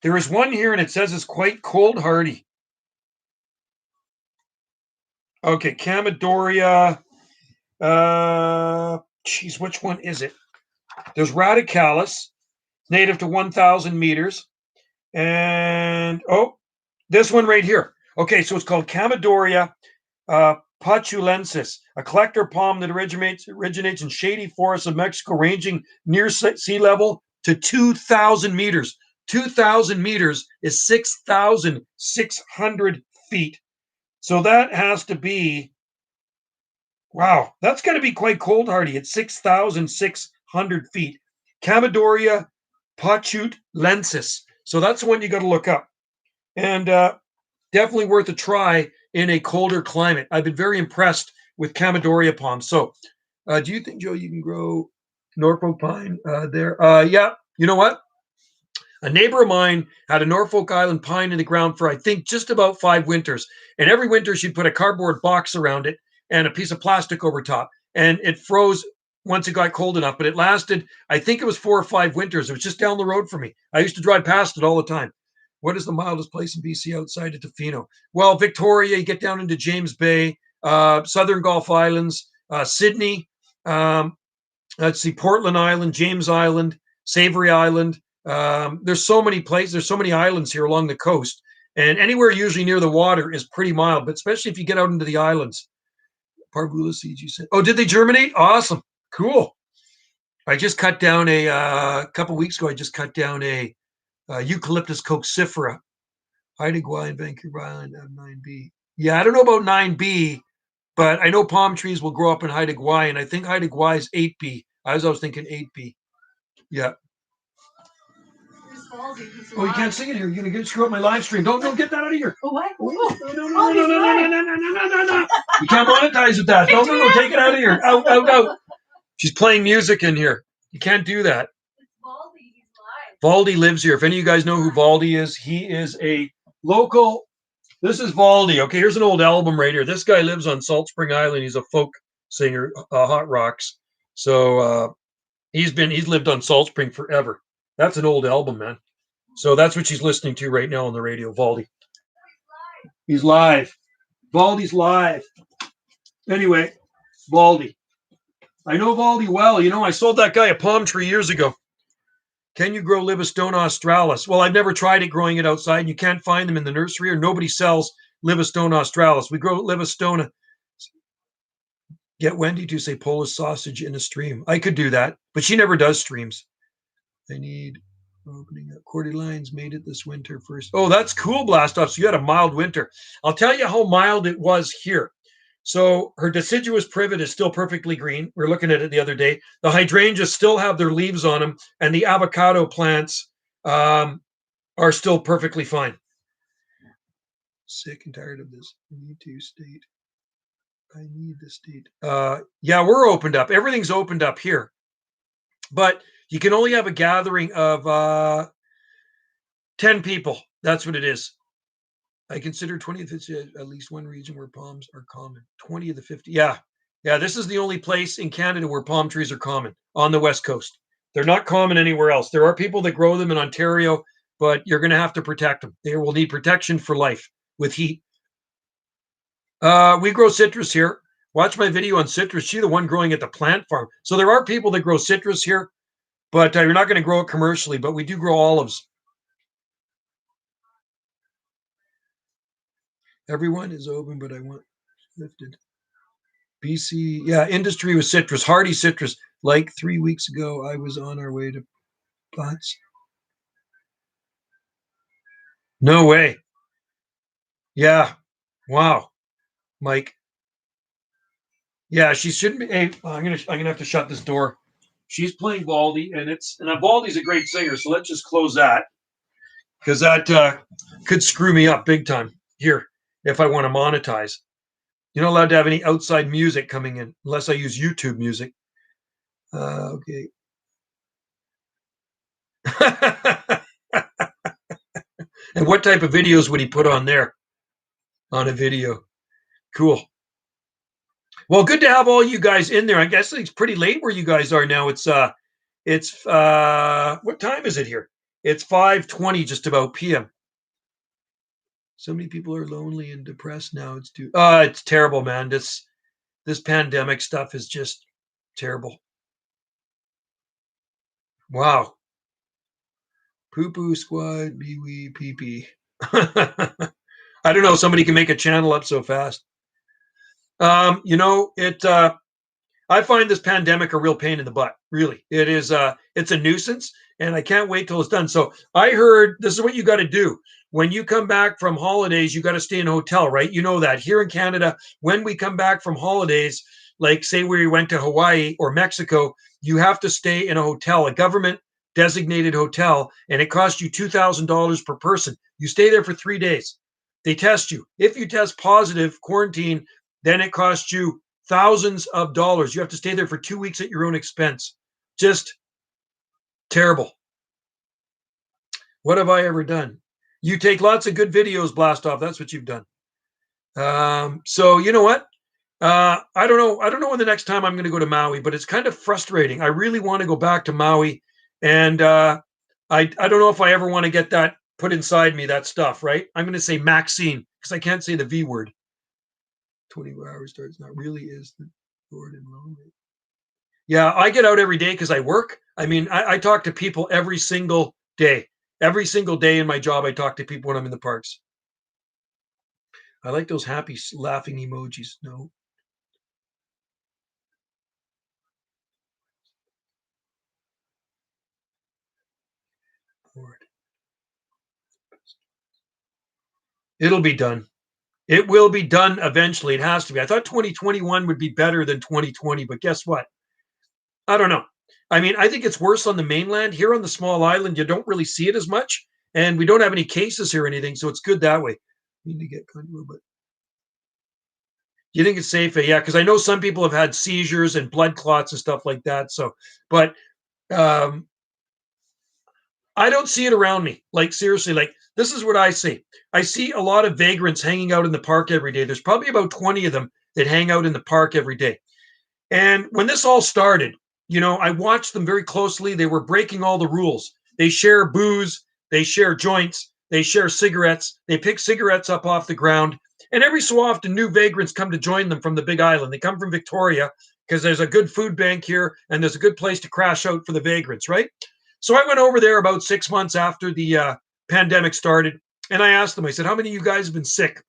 There is one here, and it says it's quite cold hardy. Okay, Camadoria. Geez, which one is it? There's Radicalis, native to 1,000 meters. And, this one right here. Okay, so it's called Camadoria pachulensis, a collector palm that originates in shady forests of Mexico, ranging near sea level to 2,000 meters. 2,000 meters is 6,600 feet. So that has to be, wow, that's going to be quite cold hardy at 6,600 feet. Camadoria pachulensis. So that's the one you got to look up. And definitely worth a try in a colder climate. I've been very impressed with Camadoria palms. So do you think, Joe, you can grow Norfolk pine there? Yeah. You know what? A neighbor of mine had a Norfolk Island pine in the ground for, I think, just about 5 winters. And every winter she'd put a cardboard box around it and a piece of plastic over top. And it froze once it got cold enough, but it lasted, I think it was 4 or 5 winters. It was just down the road from me. I used to drive past it all the time. What is the mildest place in BC outside of Tofino? Well, Victoria, you get down into James Bay, Southern Gulf Islands, Sydney, let's see, Portland Island, James Island, Savory Island. There's so many places, there's so many islands here along the coast. And anywhere usually near the water is pretty mild, but especially if you get out into the islands. Parvula seeds, you said. Oh, did they germinate? Awesome. Cool. I just cut down a couple weeks ago. I just cut down a Eucalyptus coccifera. Haida Gwaii in Vancouver Island have 9B. Yeah, I don't know about 9B, but I know palm trees will grow up in Haida Gwaii, and I think Haida Gwaii is 8B. I was thinking 8B. Yeah. Oh, you can't sing it here. You're gonna screw up my live stream. Don't get that out of here. Oh, what? Oh, no. You can't monetize with that. No, take it out of here. Out. She's playing music in here. You can't do that. It's Valdi. He's live. Valdi lives here. If any of you guys know who Valdi is, he is a local. This is Valdi. Okay, here's an old album right here. This guy lives on Salt Spring Island. He's a folk singer, Hot Rocks. So he's lived on Salt Spring forever. That's an old album, man. So that's what she's listening to right now on the radio, Valdi. He's live. Valdi's live. Anyway, Valdi. I know Valdi well. You know, I sold that guy a palm tree years ago. Can you grow Livistona australis? Well, I've never tried it growing it outside. You can't find them in the nursery, or nobody sells Livistona australis. We grow Livistona. Get Wendy to say Polish sausage in a stream. I could do that, but she never does streams. I need opening up. Cordylines made it this winter first. Oh, that's cool, Blast Off. So you had a mild winter. I'll tell you how mild it was here. So her deciduous privet is still perfectly green. We were looking at it the other day. The hydrangeas still have their leaves on them, and the avocado plants are still perfectly fine. Sick and tired of this. I need to state. I need the state. Yeah, we're opened up. Everything's opened up here. But you can only have a gathering of 10 people. That's what it is. I consider 20 of it's at least one region where palms are common. 20 of the 50. Yeah. This is the only place in Canada where palm trees are common on the West Coast. They're not common anywhere else. There are people that grow them in Ontario, but you're going to have to protect them. They will need protection for life with heat. We grow citrus here. Watch my video on citrus. She's the one growing at the plant farm. So there are people that grow citrus here, but you're not going to grow it commercially, but we do grow olives. Everyone is open, but I want lifted. BC, yeah, industry with citrus, hardy citrus. Like 3 weeks ago, I was on our way to plots. No way. Yeah. Wow. Mike. Yeah, she shouldn't be. Hey, I'm gonna have to shut this door. She's playing Valdi, and Valdi's a great singer, so let's just close that, because that could screw me up big time here if I want to monetize. You're not allowed to have any outside music coming in unless I use YouTube music. Okay. And what type of videos would he put on there? On a video. Cool. Well, good to have all you guys in there. I guess it's pretty late where you guys are now. It's what time is it here? It's 5:20 just about PM. So many people are lonely and depressed now. It's terrible, man. This pandemic stuff is just terrible. Wow. Poo-poo squad, wee pee-pee. I don't know. Somebody can make a channel up so fast. I find this pandemic a real pain in the butt. Really, it is. It's a nuisance, and I can't wait till it's done. So I heard this is what you got to do when you come back from holidays. You got to stay in a hotel, right? You know that here in Canada, when we come back from holidays, like say we went to Hawaii or Mexico, you have to stay in a hotel, a government designated hotel, and it costs you $2,000 per person. You stay there for 3 days. They test you. If you test positive, quarantine, then it costs you thousands of dollars. You have to stay there for 2 weeks at your own expense. Just terrible. What have I ever done? You take lots of good videos, Blast Off. That's what you've done. So you know what? I don't know. I don't know when the next time I'm going to go to Maui, but it's kind of frustrating. I really want to go back to Maui, and I don't know if I ever want to get that put inside me, that stuff, right? I'm going to say Maxine because I can't say the V word. 24 hours starts not really is the Lord and lonely. Yeah, I get out every day because I work. I mean, I talk to people every single day. Every single day in my job, I talk to people when I'm in the parks. I like those happy laughing emojis. No. Lord. It'll be done. It will be done eventually. It has to be. I thought 2021 would be better than 2020, but guess what? I don't know. I mean, I think it's worse on the mainland. Here on the small island, you don't really see it as much, and we don't have any cases here or anything, so it's good that way. Need to get kind of a little bit. You think it's safe? Yeah, because I know some people have had seizures and blood clots and stuff like that. So, but um, I don't see it around me. Like seriously, like this is what I see. I see a lot of vagrants hanging out in the park every day. There's probably about 20 of them that hang out in the park every day. And when this all started, I watched them very closely. They were breaking all the rules. They share booze, they share joints, they share cigarettes. They pick cigarettes up off the ground. And every so often, new vagrants come to join them from the Big Island. They come from Victoria because there's a good food bank here and there's a good place to crash out for the vagrants, right? So I went over there about 6 months after the pandemic started, and I asked them, I said, how many of you guys have been sick?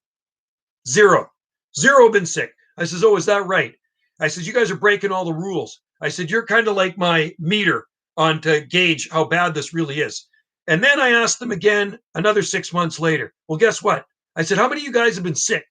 Zero. Zero have been sick. I says, oh, is that right? I says, you guys are breaking all the rules. I said, you're kind of like my meter on to gauge how bad this really is. And then I asked them again another 6 months later. Well, guess what? I said, how many of you guys have been sick?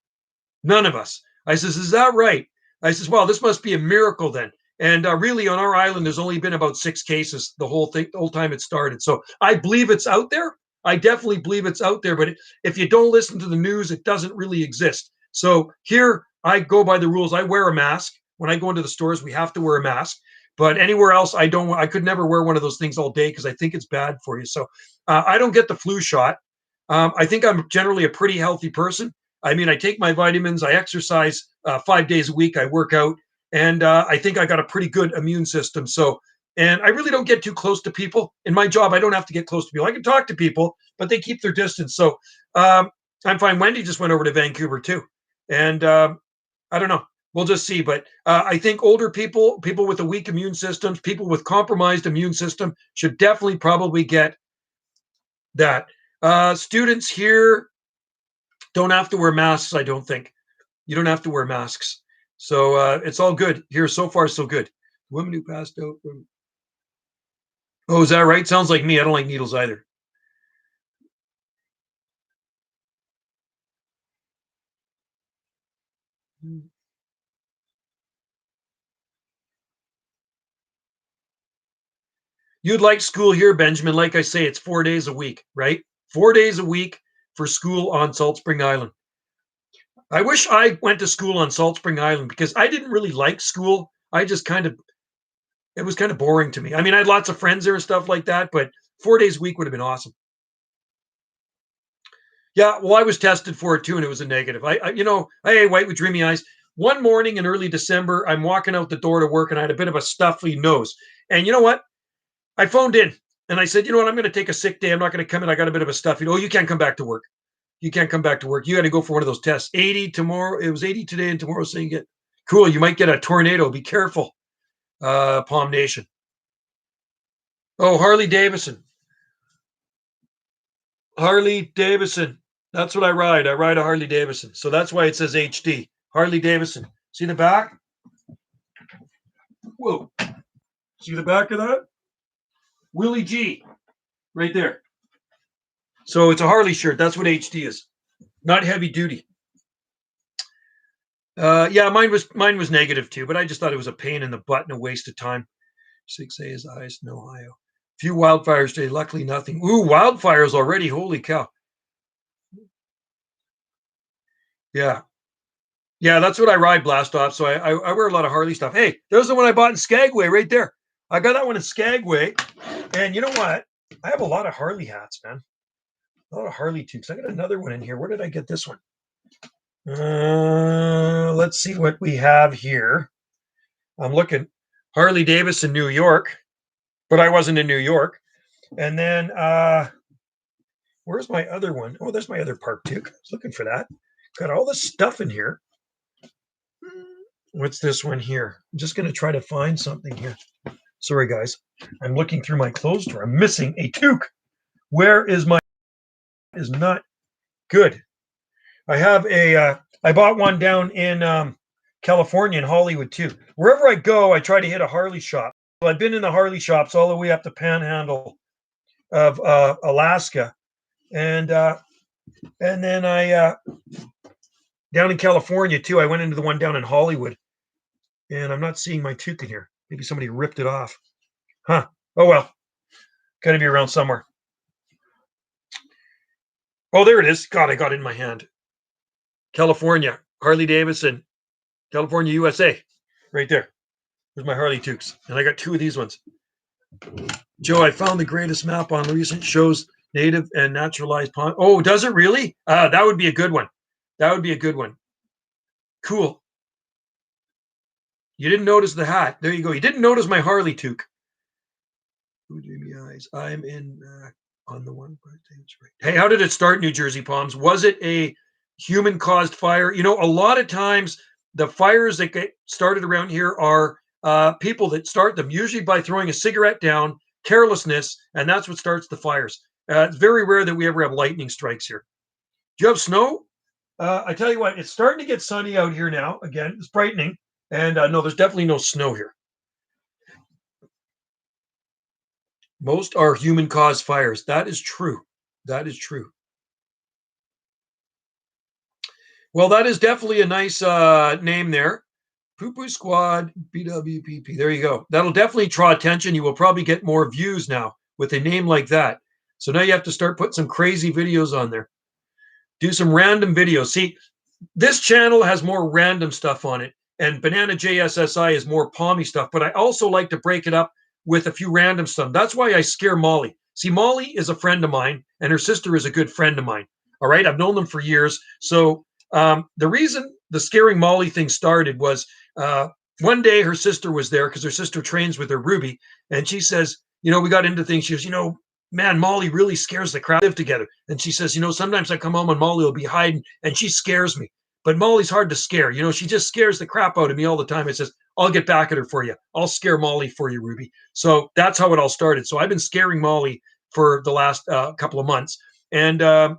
None of us. I says, is that right? I says, well, this must be a miracle then. And really, on our island, there's only been about 6 cases the whole time it started. So I believe it's out there. I definitely believe it's out there. But if you don't listen to the news, it doesn't really exist. So here, I go by the rules. I wear a mask. When I go into the stores, we have to wear a mask. But anywhere else, I don't. I could never wear one of those things all day because I think it's bad for you. So I don't get the flu shot. I think I'm generally a pretty healthy person. I mean, I take my vitamins, I exercise 5 days a week, I work out, and I think I got a pretty good immune system. So, and I really don't get too close to people. In my job, I don't have to get close to people. I can talk to people, but they keep their distance. So I'm fine. Wendy just went over to Vancouver too. And I don't know. We'll just see. But I think older people, people with a weak immune systems, people with compromised immune system should definitely probably get that. Students here don't have to wear masks, I don't think. You don't have to wear masks. So it's all good here. So far, so good. Women who passed out. Oh, is that right? Sounds like me. I don't like needles either. You'd like school here, Benjamin. Like I say, it's 4 days a week, right? 4 days a week for school on Salt Spring Island. I wish I went to school on Salt Spring Island because I didn't really like school. I just it was kind of boring to me. I mean, I had lots of friends there and stuff like that, but 4 days a week would have been awesome. Yeah, well, I was tested for it too, and it was a negative. I white with dreamy eyes. One morning in early December, I'm walking out the door to work, and I had a bit of a stuffy nose. And you know what? I phoned in, and I said, you know what? I'm going to take a sick day. I'm not going to come in. I got a bit of a stuffy. Oh, you can't come back to work. You can't come back to work. You got to go for one of those tests. 80 tomorrow. It was 80 today, and tomorrow saying get cool. You might get a tornado. Be careful, Palm Nation. Oh, Harley Davidson. Harley Davidson. That's what I ride. I ride a Harley Davidson. So that's why it says HD. Harley Davidson. See the back? Whoa. See the back of that? Willie G. Right there. So it's a Harley shirt. That's what HD is. Not heavy duty. Yeah, mine was negative too, but I just thought it was a pain in the butt and a waste of time. 6A is ice in Ohio. Few wildfires today. Luckily, nothing. Ooh, wildfires already. Holy cow. Yeah. Yeah, that's what I ride blast off. So I wear a lot of Harley stuff. Hey, there's the one I bought in Skagway right there. I got that one in Skagway. And you know what? I have a lot of Harley hats, man. A lot of Harley tubes. I got another one in here. Where did I get this one? Let's see what we have here. I'm looking. Harley Davidson, New York. But I wasn't in New York. And then where's my other one? Oh, there's my other park too. I was looking for that. Got all this stuff in here. What's this one here? I'm just going to try to find something here. Sorry, guys. I'm looking through my clothes drawer. I'm missing a toque. Where is my... Is not good. I have a. I bought one down in California in Hollywood too. Wherever I go, I try to hit a Harley shop. Well, I've been in the Harley shops all the way up the Panhandle of Alaska, and then I down in California too. I went into the one down in Hollywood, and I'm not seeing my toque in here. Maybe somebody ripped it off. Huh. Oh well. Got to be around somewhere. Oh, there it is. God, I got it in my hand. California, Harley Davidson, California, USA. Right there. There's my Harley toques. And I got two of these ones. Joe, I found the greatest map on recent shows, native and naturalized pond. Oh, does it really? That would be a good one. That would be a good one. Cool. You didn't notice the hat. There you go. You didn't notice my Harley toque. Eyes. I'm in on the one part. Hey, how did it start, New Jersey Palms? Was it a human-caused fire? You know, a lot of times the fires that get started around here are people that start them, usually by throwing a cigarette down, carelessness, and that's what starts the fires. It's very rare that we ever have lightning strikes here. Do you have snow? I tell you what, it's starting to get sunny out here now. Again, it's brightening. And no, there's definitely no snow here. Most are human-caused fires. That is true. That is true. Well, that is definitely a nice name there. Poo-Poo Squad, BWPP. There you go. That'll definitely draw attention. You will probably get more views now with a name like that. So now you have to start putting some crazy videos on there. Do some random videos. See, this channel has more random stuff on it, and Banana JSSI is more palmy stuff, but I also like to break it up with a few random stuff. That's why I scare Molly. See, Molly is a friend of mine, and her sister is a good friend of mine. All right, I've known them for years. So the reason the scaring Molly thing started was one day her sister was there because her sister trains with her Ruby, and she says, you know, we got into things. She goes, you know, man, Molly really scares the crap. Live together. And she says, you know, sometimes I come home and Molly will be hiding and she scares me. But Molly's hard to scare. You know, she just scares the crap out of me all the time. It says, I'll get back at her for you. I'll scare Molly for you, Ruby. So that's how it all started. So I've been scaring Molly for the last couple of months. And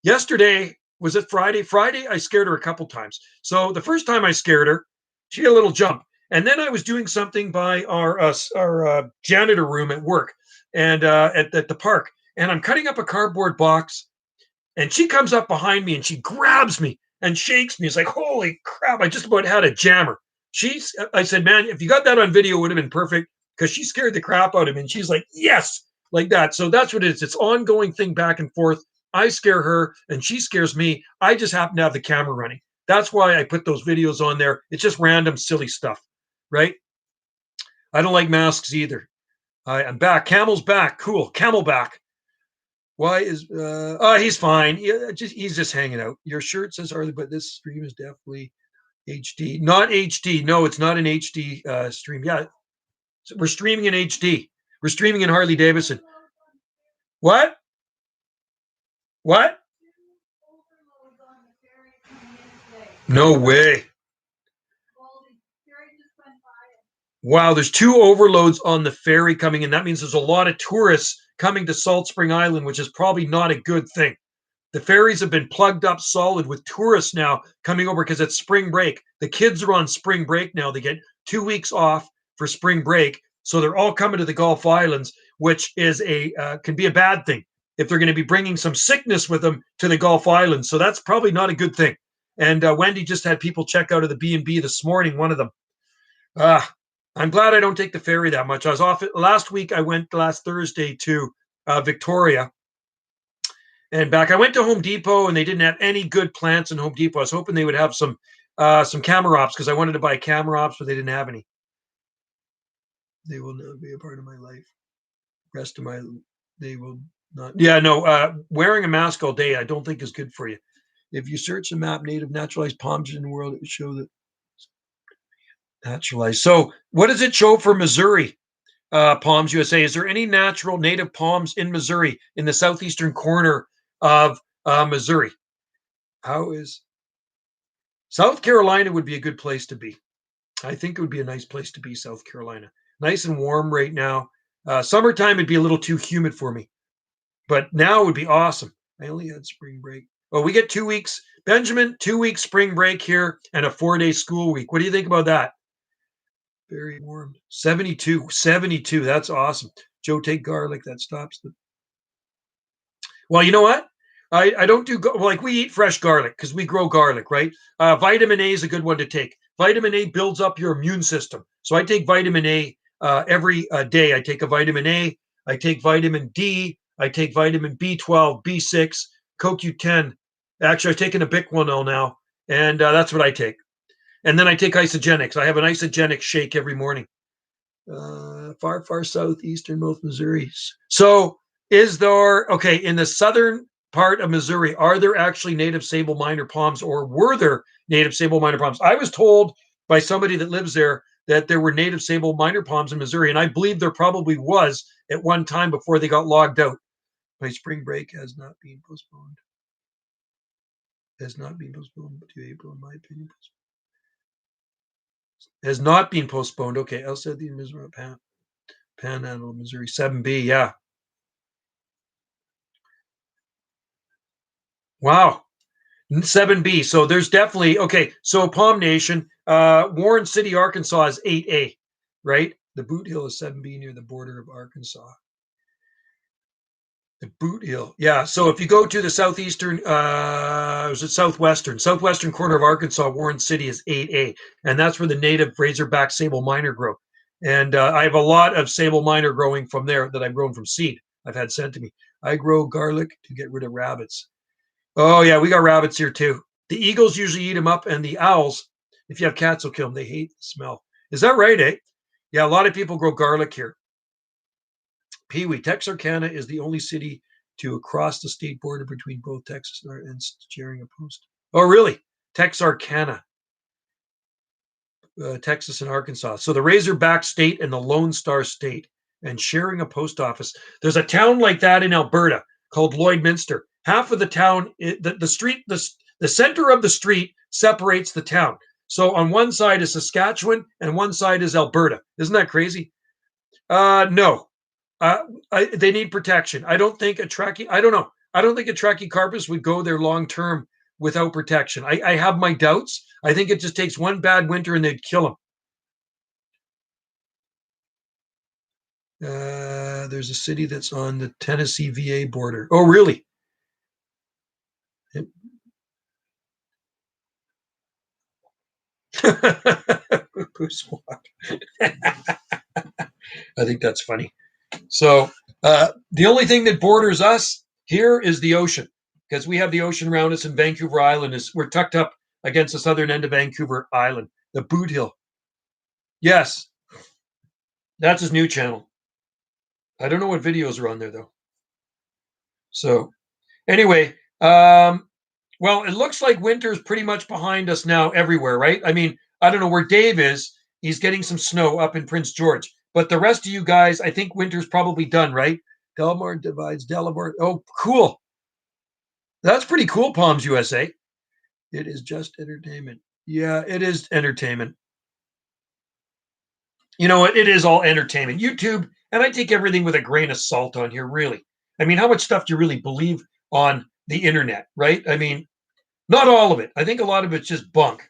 yesterday, was it Friday? Friday, I scared her a couple times. So the first time I scared her, she had a little jump. And then I was doing something by our janitor room at work and at the park. And I'm cutting up a cardboard box. And she comes up behind me and she grabs me and shakes me. It's like, holy crap, I just about had a jammer. I said, man, if you got that on video, it would have been perfect because she scared the crap out of me. And she's like, yes, like that. So that's what it is. It's ongoing thing back and forth. I scare her and she scares me. I just happen to have the camera running. That's why I put those videos on there. It's just random, silly stuff, right? I don't like masks either. I'm back. Camel's back. Cool. Camel back. Why is he's fine. He's just hanging out. Your shirt says Harley, but this stream is definitely HD. Not HD. No, it's not an HD stream. Yeah. We're streaming in HD. We're streaming in Harley Davidson. What? What? No way. Wow, there's 2 overloads on the ferry coming in. That means there's a lot of tourists coming to Salt Spring Island, which is probably not a good thing. The ferries have been plugged up solid with tourists now coming over because it's spring break. The kids are on spring break now. They get 2 weeks off for spring break. So they're all coming to the Gulf Islands, which is can be a bad thing if they're going to be bringing some sickness with them to the Gulf Islands. So that's probably not a good thing. And Wendy just had people check out of the B&B this morning, one of them. I'm glad I don't take the ferry that much. I was off last week. I went last Thursday to Victoria and back. I went to Home Depot and they didn't have any good plants in Home Depot. I was hoping they would have some camera ops because I wanted to buy camera ops, but they didn't have any. They will not be a part of my life. They will not. Yeah, no, wearing a mask all day, I don't think is good for you. If you search the map, native naturalized palms in the world, it would show that naturalized. So what does it show for Missouri? Palms USA. Is there any natural native palms in Missouri in the southeastern corner of Missouri? How is South Carolina would be a good place to be. I think it would be a nice place to be, South Carolina. Nice and warm right now. Summertime would be a little too humid for me, but now would be awesome. I only had spring break. Oh, we get 2 weeks Benjamin, 2-week spring break here and a 4-day school week. What do you think about that? Very warm. 72. That's awesome. Joe, take garlic. That stops the. Well, you know what? I don't do like we eat fresh garlic because we grow garlic, right? Vitamin A is a good one to take. Vitamin A builds up your immune system. So I take vitamin A every day. I take a vitamin A. I take vitamin D. I take vitamin B12, B6, CoQ10. Actually, I've taken a Bic one now, and that's what I take. And then I take isogenics. I have an isogenic shake every morning. Far southeasternmost Missouri. So is there, okay, in the southern part of Missouri, are there actually native sable minor palms, or were there native sable minor palms? I was told by somebody that lives there that there were native sable minor palms in Missouri, and I believe there probably was at one time before they got logged out. My spring break has not been postponed. Has not been postponed to April, in my opinion. Has not been postponed. Okay, outside the Missouri Panhandle, Missouri, 7B. Yeah. Wow. 7B. So there's definitely, okay. So Palm Nation, Warren City, Arkansas is 8A, right? The Boot Hill is 7B near the border of Arkansas. The Boot Hill. Yeah. So if you go to the southwestern corner of Arkansas, Warren City is 8A. And that's where the native razorback sable minor grow. And I have a lot of sable minor growing from there that I've grown from seed. I've had sent to me. I grow garlic to get rid of rabbits. Oh, yeah, we got rabbits here too. The eagles usually eat them up, and the owls, if you have cats, will kill them. They hate the smell. Is that right, eh? Yeah, a lot of people grow garlic here. Pee-wee, Texarkana is the only city to cross the state border between both Texas and sharing a post. Oh, really? Texarkana. Texas and Arkansas. So the Razorback State and the Lone Star State, and sharing a post office. There's a town like that in Alberta called Lloydminster. Half of the town, the center of the street separates the town. So on one side is Saskatchewan and one side is Alberta. Isn't that crazy? No. They need protection. I don't think a Trachycarpus would go there long term without protection. I have my doubts. I think it just takes one bad winter and they'd kill them. There's a city that's on the Tennessee VA border. Oh, really? I think that's funny. So the only thing that borders us here is the ocean, because we have the ocean around us, and Vancouver Island we're tucked up against the southern end of Vancouver Island, the Boot Hill. Yes, that's his new channel. I don't know what videos are on there though. So anyway, well, it looks like winter's pretty much behind us now everywhere, right? I mean, I don't know where Dave is. He's getting some snow up in Prince George. But the rest of you guys, I think winter's probably done, right? Delmar divides Delaware. Oh, cool. That's pretty cool, Palms USA. It is just entertainment. Yeah, it is entertainment. You know what? It is all entertainment. YouTube, and I take everything with a grain of salt on here, really. I mean, how much stuff do you really believe on the internet, right? I mean, not all of it. I think a lot of it's just bunk.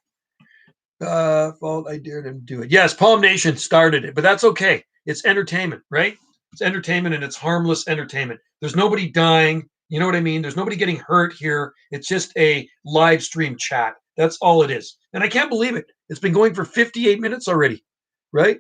Fault, I dared him to do it. Yes, Palm Nation started it, but that's okay. It's entertainment, right? It's entertainment, and it's harmless entertainment. There's nobody dying. You know what I mean? There's nobody getting hurt here. It's just a live stream chat. That's all it is. And I can't believe it. It's been going for 58 minutes already, right?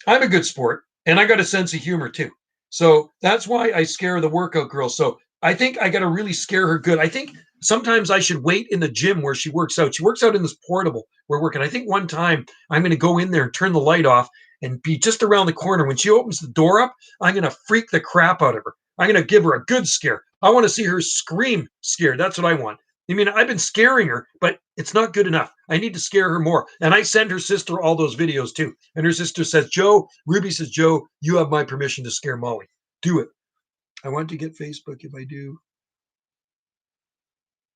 I'm a good sport, and I got a sense of humor too. So that's why I scare the workout girl. So I think I got to really scare her good. I think sometimes I should wait in the gym where she works out. She works out in this portable we're working. I think one time I'm going to go in there and turn the light off and be just around the corner. When she opens the door up, I'm going to freak the crap out of her. I'm going to give her a good scare. I want to see her scream scared. That's what I want. I mean, I've been scaring her, but it's not good enough. I need to scare her more. And I send her sister all those videos too. And her sister says, Joe, Ruby says, Joe, you have my permission to scare Molly. Do it. I want to get Facebook if I do.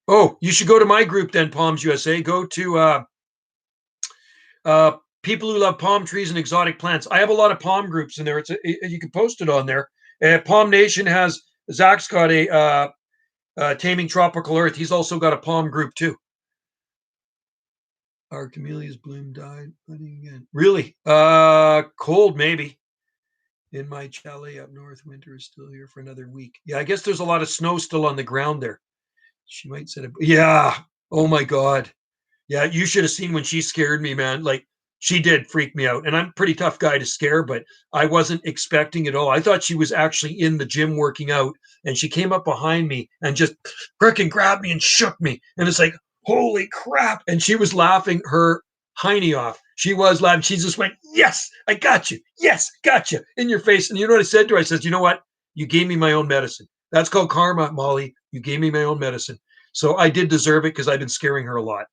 Oh, you should go to my group then, Palms USA. Go to people who love palm trees and exotic plants. I have a lot of palm groups in there. You can post it on there. Palm Nation has, Zach's got a Taming Tropical Earth. He's also got a palm group too. Our camellia's bloom died. Budding again. Really? Cold maybe. In my chalet up north, winter is still here for another week. Yeah, I guess there's a lot of snow still on the ground there. She might set up. Yeah. Oh my God. Yeah, you should have seen when she scared me, man. Like she did freak me out. And I'm a pretty tough guy to scare, but I wasn't expecting it all. I thought she was actually in the gym working out, and she came up behind me and just freaking grabbed me and shook me. And it's like, holy crap. And she was laughing her hiney off. She was laughing. She just went, yes, I got you. Yes, got you in your face. And you know what I said to her? I said, you know what? You gave me my own medicine. That's called karma, Molly. You gave me my own medicine. So I did deserve it because I've been scaring her a lot.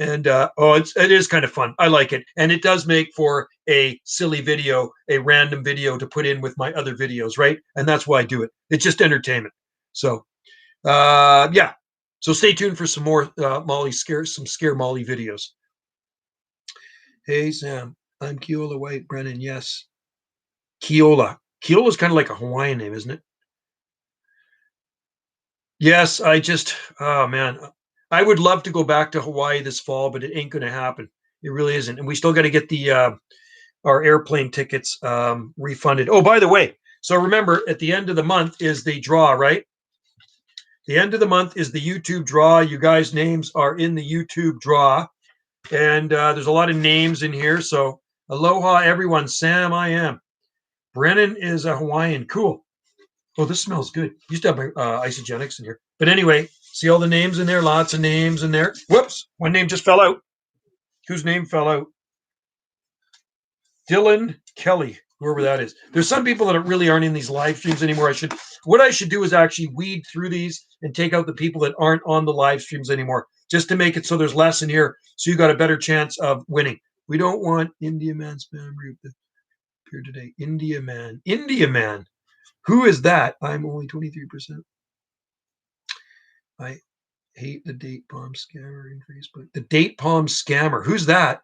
And it is kind of fun. I like it. And it does make for a silly video, a random video to put in with my other videos, right? And that's why I do it. It's just entertainment. So, yeah. So stay tuned for some more Scare Molly videos. Hey, Sam. I'm Keola White, Brennan. Yes. Keola. Keola is kind of like a Hawaiian name, isn't it? Yes, oh man. I would love to go back to Hawaii this fall, but it ain't going to happen. It really isn't. And we still got to get our airplane tickets refunded. Oh, by the way, so remember at the end of the month is the draw, right? The end of the month is the YouTube draw. You guys' names are in the YouTube draw. And there's a lot of names in here. So aloha, everyone. Sam, I am. Brennan is a Hawaiian. Cool. Oh, this smells good. Used to have my isogenics in here. But anyway, see all the names in there? Lots of names in there. Whoops. One name just fell out. Whose name fell out? Dylan Kelly, whoever that is. There's some people that really aren't in these live streams anymore. What I should do is actually weed through these and take out the people that aren't on the live streams anymore, just to make it so there's less in here, so you got a better chance of winning. We don't want India Man spam group that appeared today. India Man. Who is that? I'm only 23%. I hate the date palm scammer in Facebook. The date palm scammer. Who's that?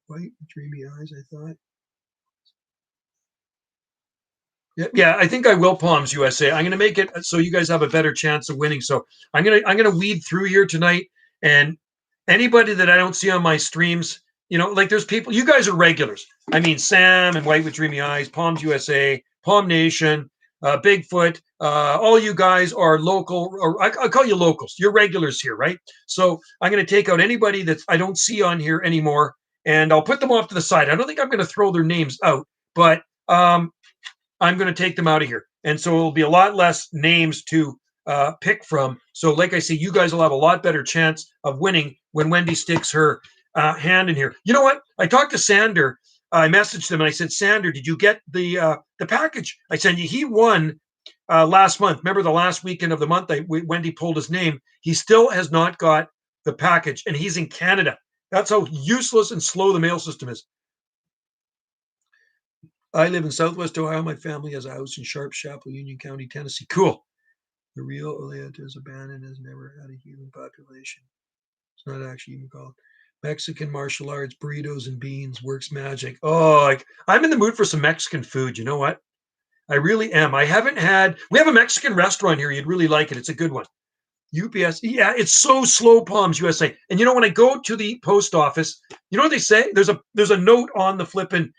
White dreamy eyes, I thought. Yeah, I think I will Palms USA. I'm going to make it so you guys have a better chance of winning. So I'm going to weed through here tonight, and anybody that I don't see on my streams, like there's people, you guys are regulars. I mean, Sam and White with Dreamy Eyes, Palms USA, Palm Nation, Bigfoot, all you guys are local, or I call you locals. You're regulars here, right? So I'm going to take out anybody that I don't see on here anymore, and I'll put them off to the side. I don't think I'm going to throw their names out, but I'm going to take them out of here. And so it'll be a lot less names to pick from. So like I say, you guys will have a lot better chance of winning when Wendy sticks her hand in here. You know what? I talked to Sander. I messaged him and I said, Sander, did you get the package I sent you? He won last month. Remember the last weekend of the month, Wendy pulled his name. He still has not got the package, and he's in Canada. That's how useless and slow the mail system is. I live in Southwest Ohio. My family has a house in Sharp Chapel, Union County, Tennessee. Cool. The real Oleata is abandoned, has never had a human population. It's not actually even called. Mexican martial arts, burritos and beans, works magic. Oh, I'm in the mood for some Mexican food. You know what? I really am. We have a Mexican restaurant here. You'd really like it. It's a good one. UPS. Yeah, it's so slow, Palms USA. And when I go to the post office, you know what they say? There's a note on the flipping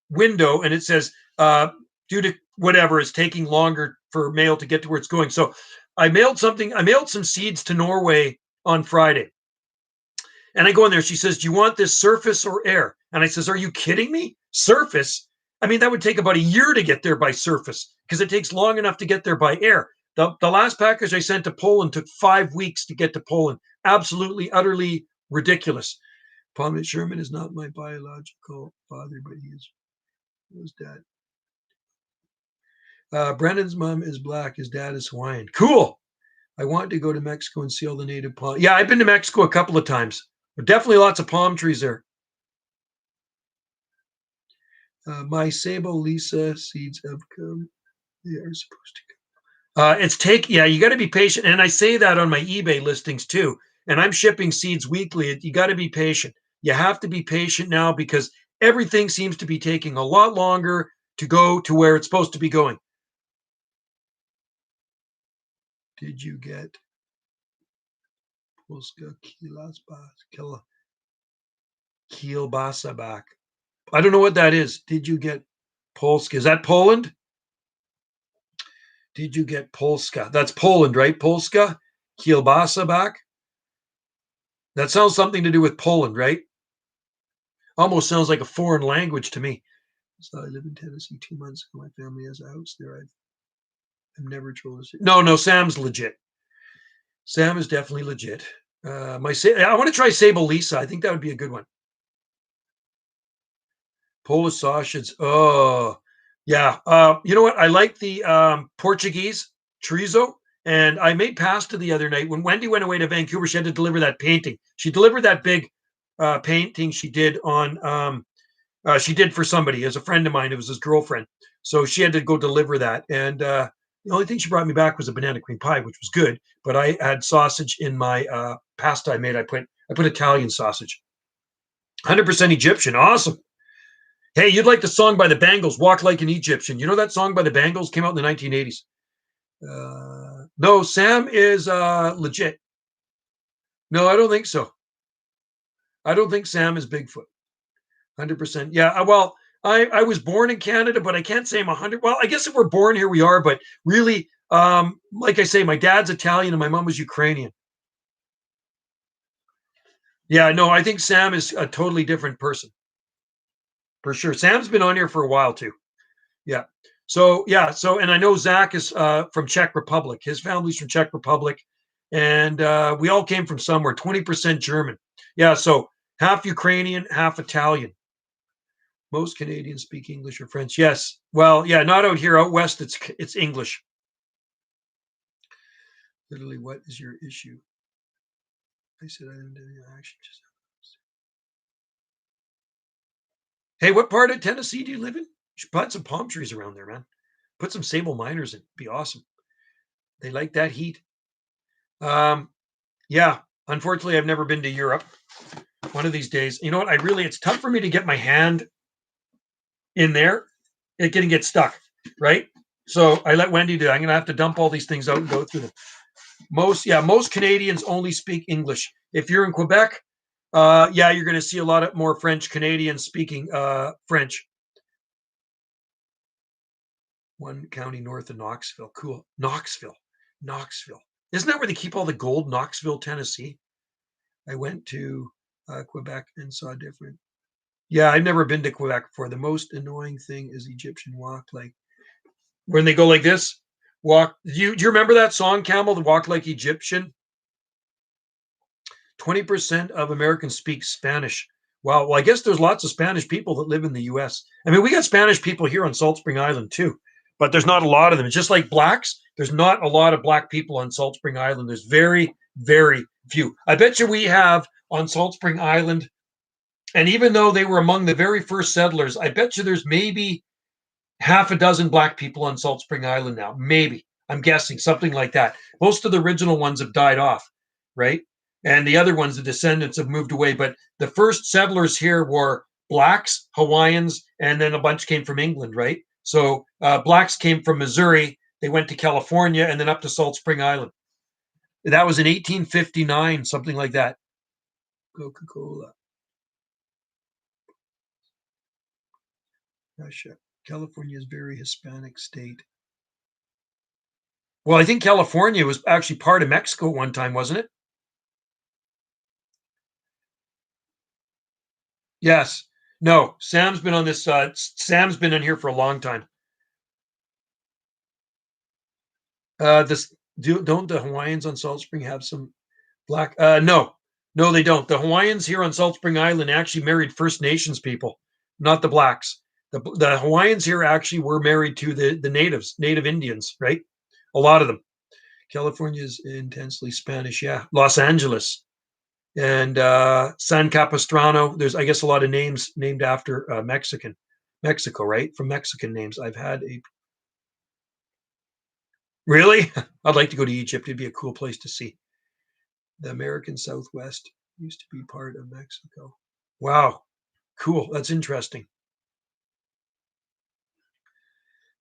window, and it says due to whatever is taking longer for mail to get to where it's going. So I mailed some seeds to Norway on Friday, and I go in there. She says, do you want this surface or air? And I says, are you kidding me? Surface? I mean, that would take about a year to get there by surface, because it takes long enough to get there by air. The last package I sent to Poland took 5 weeks to get to Poland. Absolutely, utterly ridiculous. Palmet Sherman is not my biological father, but he is dad. Brennan's mom is black. His dad is Hawaiian. Cool. I want to go to Mexico and see all the native palm. Yeah, I've been to Mexico a couple of times. But definitely lots of palm trees there. My Sabo Lisa seeds have come. They are supposed to come. You got to be patient. And I say that on my eBay listings too. And I'm shipping seeds weekly. You got to be patient. You have to be patient now, because everything seems to be taking a lot longer to go to where it's supposed to be going. Did you get Polska kielbasa back? I don't know what that is. Did you get Polska? Is that Poland? Did you get Polska? That's Poland, right? Polska kielbasa back? That sounds something to do with Poland, right? Almost sounds like a foreign language to me. So I live in Tennessee 2 months ago. My family has a house there. I've never told us. No, Sam's legit. Sam is definitely legit. I want to try Sable Lisa. I think that would be a good one. Polish sausage. Oh, yeah. You know what? I like the Portuguese chorizo. And I made pasta the other night. When Wendy went away to Vancouver, she had to deliver that painting. She delivered that big painting she did on she did for somebody, as a friend of mine. It was his girlfriend. So she had to go deliver that. And the only thing she brought me back was a banana cream pie, which was good. But I had sausage in my pasta I made. I put Italian sausage. 100% Egyptian. Awesome. Hey, you'd like the song by the Bangles, Walk Like an Egyptian. You know that song by the Bangles came out in the 1980s? No, Sam is legit. No, I don't think so. I don't think Sam is Bigfoot. 100%. Yeah, well, I was born in Canada, but I can't say I'm 100. Well, I guess if we're born here, we are. But really, like I say, my dad's Italian and my mom was Ukrainian. Yeah, no, I think Sam is a totally different person. For sure. Sam's been on here for a while, too. Yeah. So, and I know Zach is from Czech Republic. His family's from Czech Republic. And we all came from somewhere, 20% German. Yeah, so half Ukrainian, half Italian. Most Canadians speak English or French. Yes. Well, yeah, not out here. Out west, it's English. Literally, what is your issue? I said I didn't do any action. Hey, what part of Tennessee do you live in? You should plant some palm trees around there, man. Put some sable miners in. It'd be awesome. They like that heat. Yeah. Unfortunately, I've never been to Europe. One of these days, you know what? It's tough for me to get my hand in there. It can get stuck, right? So I let Wendy do it. I'm going to have to dump all these things out and go through them. Most Canadians only speak English. If you're in Quebec, you're going to see a lot more French Canadians speaking French. One county north of Knoxville. Cool. Knoxville. Isn't that where they keep all the gold? Knoxville, Tennessee. I went to Quebec and saw different. Yeah, I've never been to Quebec before. The most annoying thing is Egyptian walk, like when they go like this. Walk. Do you remember that song, Camel, the Walk Like Egyptian? 20% of Americans speak Spanish. Wow. Well, I guess there's lots of Spanish people that live in the U.S. I mean, we got Spanish people here on Salt Spring Island too, but there's not a lot of them. It's just like blacks. There's not a lot of black people on Salt Spring Island. There's very, very few. I bet you we have on Salt Spring Island, and even though they were among the very first settlers, I bet you there's maybe half a dozen black people on Salt Spring Island now. Maybe. I'm guessing something like that. Most of the original ones have died off, right? And the other ones, the descendants, have moved away. But the first settlers here were blacks, Hawaiians, and then a bunch came from England, right? So blacks came from Missouri. They went to California and then up to Salt Spring Island. That was in 1859, something like that. Coca-Cola. Russia. California is a very Hispanic state. Well, I think California was actually part of Mexico at one time, wasn't it? Yes. No, Sam's been on this. Sam's been in here for a long time. Don't the Hawaiians on Salt Spring have some black? No, they don't. The Hawaiians here on Salt Spring Island actually married First Nations people, not the blacks. The Hawaiians here actually were married to the natives, native Indians, right? A lot of them. California is intensely Spanish. Yeah, Los Angeles. And San Capistrano. There's, I guess, a lot of names named after Mexico, right? From Mexican names. I've had a. Really? I'd like to go to Egypt. It'd be a cool place to see. The American Southwest used to be part of Mexico. Wow. Cool. That's interesting.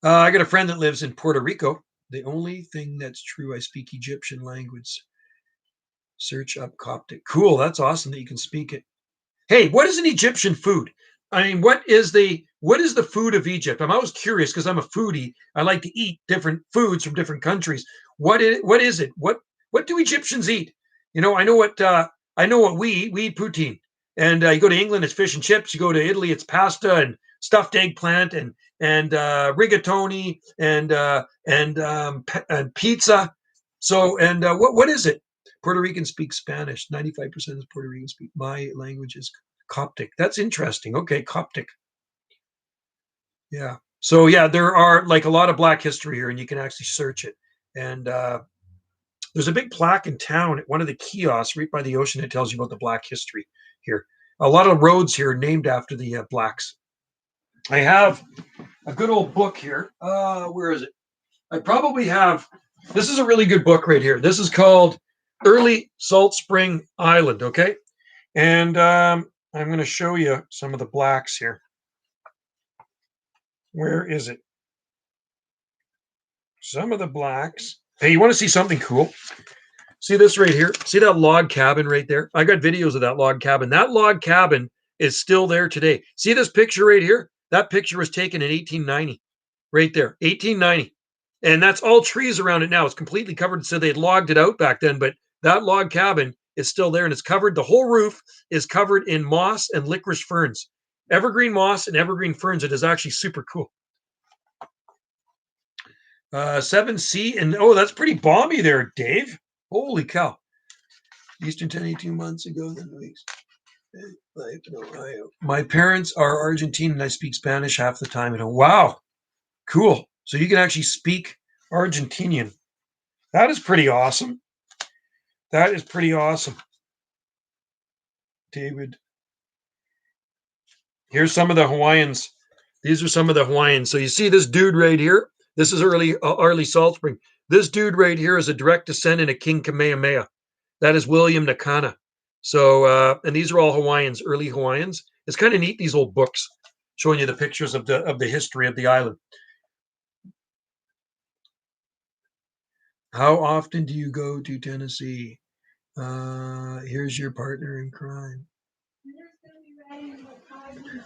I got a friend that lives in Puerto Rico. The only thing that's true, I speak Egyptian language. Search up Coptic. Cool. That's awesome that you can speak it. Hey, what is an Egyptian food? I mean, what is the food of Egypt? I'm always curious because I'm a foodie. I like to eat different foods from different countries. What is it? What do Egyptians eat? You know, I know what we eat poutine. And you go to England, it's fish and chips. You go to Italy, it's pasta and stuffed eggplant and rigatoni and pizza. So and what is it? Puerto Ricans speak Spanish. 95% of Puerto Ricans speak. My language is Coptic. That's interesting. Okay, Coptic. Yeah. So yeah, there are like a lot of Black history here, and you can actually search it. And there's a big plaque in town at one of the kiosks right by the ocean that tells you about the Black history here. A lot of roads here named after the Blacks. I have a good old book here. Where is it? I probably have. This is a really good book right here. This is called Early Salt Spring Island. Okay, and I'm going to show you some of the Blacks here. Where is it? Some of the Blacks. Hey, you want to see something cool? See this right here? See that log cabin right there? I got videos of that log cabin. That log cabin is still there today. See this picture right here? That picture was taken in 1890. Right there, 1890. And that's all trees around it now. It's completely covered. So they'd logged it out back then, but that log cabin is still there and it's covered. The whole roof is covered in moss and licorice ferns. Evergreen moss and evergreen ferns. It is actually super cool. 7C. And oh, that's pretty balmy there, Dave. Holy cow. Eastern 10, 18 months ago, then weeks. Life in Ohio. My parents are Argentine and I speak Spanish half the time. And wow, cool. So you can actually speak Argentinian. That is pretty awesome. That is pretty awesome. David. Here's some of the Hawaiians. These are some of the Hawaiians. So you see this dude right here. This is early Salt Spring. This dude right here is a direct descendant of King Kamehameha. That is William Nakana. So and these are all Hawaiians, early Hawaiians. It's kind of neat, these old books showing you the pictures of the history of the island. How often do you go to Tennessee? Here's your partner in crime.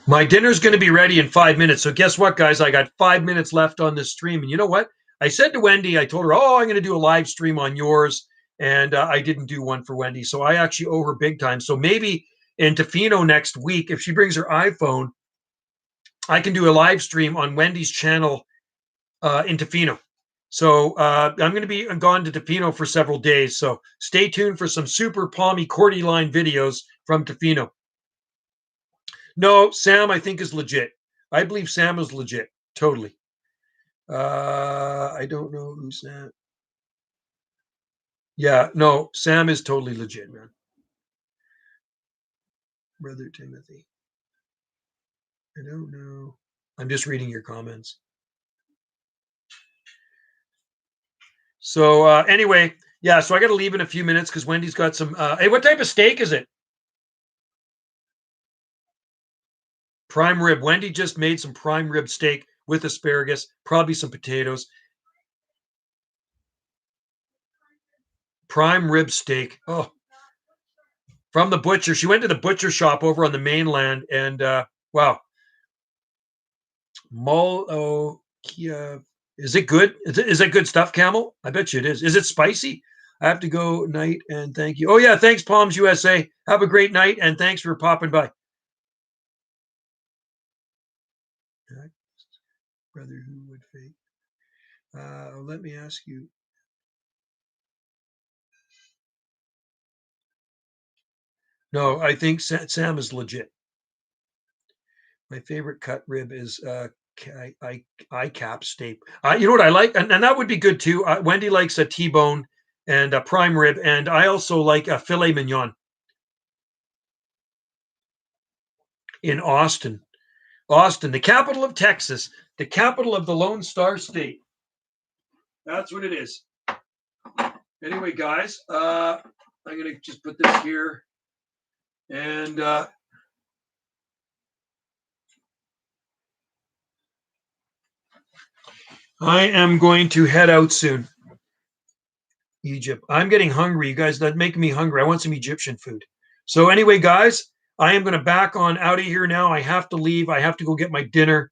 My dinner's going to be ready in 5 minutes. So guess what, guys? I got 5 minutes left on this stream. And you know what? I said to Wendy, I told her, oh, I'm going to do a live stream on yours. And I didn't do one for Wendy. So I actually owe her big time. So maybe in Tofino next week, if she brings her iPhone, I can do a live stream on Wendy's channel in Tofino. So I'm going to be gone to Tofino for several days. So stay tuned for some super palmy cordy line videos from Tofino. No, Sam, I think is legit. I believe Sam is legit. Totally. I don't know who Sam. Yeah, no, Sam is totally legit, man. Brother Timothy. I don't know. I'm just reading your comments. So anyway, yeah, so I got to leave in a few minutes because Wendy's got some. Hey, what type of steak is it? Prime rib. Wendy just made some prime rib steak with asparagus, probably some potatoes. Prime rib steak. Oh, from the butcher. She went to the butcher shop over on the mainland, and wow. Kia. Is it good? Is it good stuff, Camel? I bet you it is. Is it spicy? I have to go night and thank you. Oh yeah, thanks, Palms USA. Have a great night and thanks for popping by. Brother, who would fake? Let me ask you. No, I think Sam is legit. My favorite cut rib is cap steak. You know what I like, and that would be good too. Wendy likes a T-bone and a prime rib, and I also like a filet mignon. In Austin, the capital of Texas, the capital of the Lone Star State. That's what it is. Anyway, guys, I'm gonna just put this here, and I am going to head out soon. Egypt. I'm getting hungry. You guys, that making me hungry. I want some Egyptian food. So anyway, guys, I am going to back on out of here now. I have to leave. I have to go get my dinner.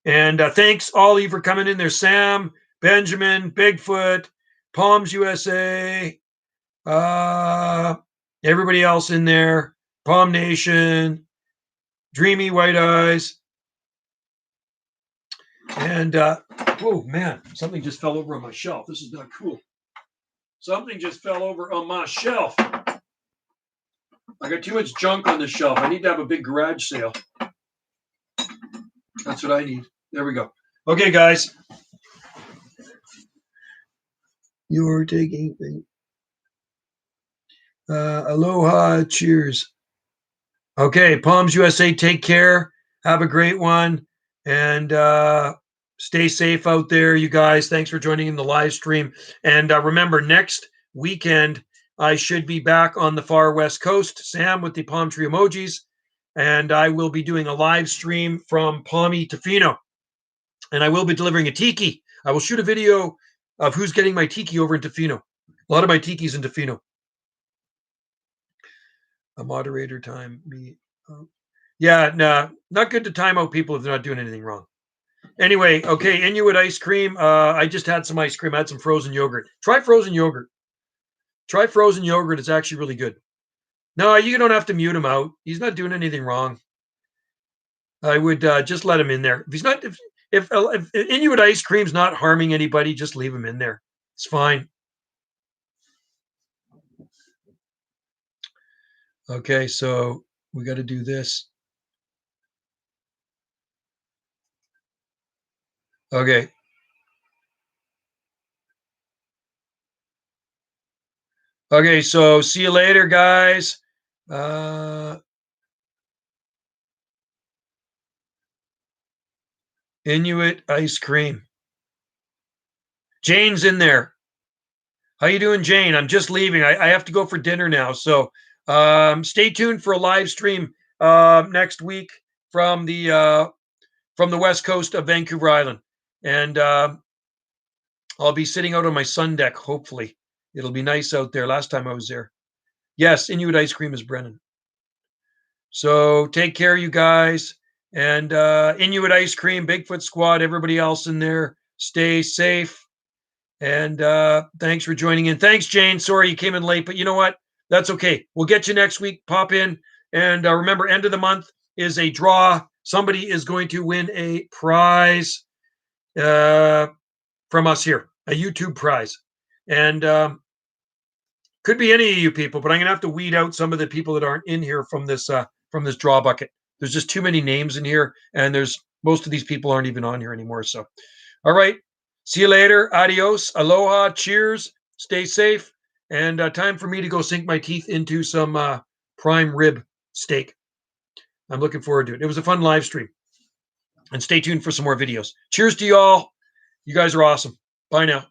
And thanks, all of you, for coming in there. Sam, Benjamin, Bigfoot, Palms USA, everybody else in there, Palm Nation, Dreamy White Eyes. And, oh, man, something just fell over on my shelf. This is not cool. Something just fell over on my shelf. I got too much junk on the shelf. I need to have a big garage sale. That's what I need. There we go. Okay, guys. You're taking... aloha. Cheers. Okay, Palms USA, take care. Have a great one. And stay safe out there, you guys. Thanks for joining in the live stream. And remember, next weekend, I should be back on the far west coast. Sam with the palm tree emojis. And I will be doing a live stream from Palmy Tofino. And I will be delivering a tiki. I will shoot a video of who's getting my tiki over in Tofino. A lot of my tiki's in Tofino. A moderator time me. Yeah, no, not good to time out people if they're not doing anything wrong. Anyway, okay, Inuit ice cream. I just had some ice cream. I had some frozen yogurt. Try frozen yogurt. Try frozen yogurt. It's actually really good. No, you don't have to mute him out. He's not doing anything wrong. I would just let him in there. If he's not, if Inuit ice cream's not harming anybody, just leave him in there. It's fine. Okay, so we got to do this. Okay. Okay, so see you later, guys. Inuit ice cream. Jane's in there. How you doing, Jane? I'm just leaving. I have to go for dinner now. So stay tuned for a live stream next week from the west coast of Vancouver Island. And I'll be sitting out on my sun deck, hopefully. It'll be nice out there. Last time I was there. Yes, Inuit ice cream is Brennan. So take care, you guys. And Inuit ice cream, Bigfoot Squad, everybody else in there. Stay safe. And thanks for joining in. Thanks, Jane. Sorry you came in late, but you know what? That's okay. We'll get you next week. Pop in. And remember, end of the month is a draw. Somebody is going to win a prize from us here, a YouTube prize. And could be any of you people, but I'm going to have to weed out some of the people that aren't in here from this draw bucket. There's just too many names in here, and most of these people aren't even on here anymore. So, all right. See you later. Adios. Aloha. Cheers. Stay safe. And time for me to go sink my teeth into some prime rib steak. I'm looking forward to it. It was a fun live stream. And stay tuned for some more videos. Cheers to you all. You guys are awesome. Bye now.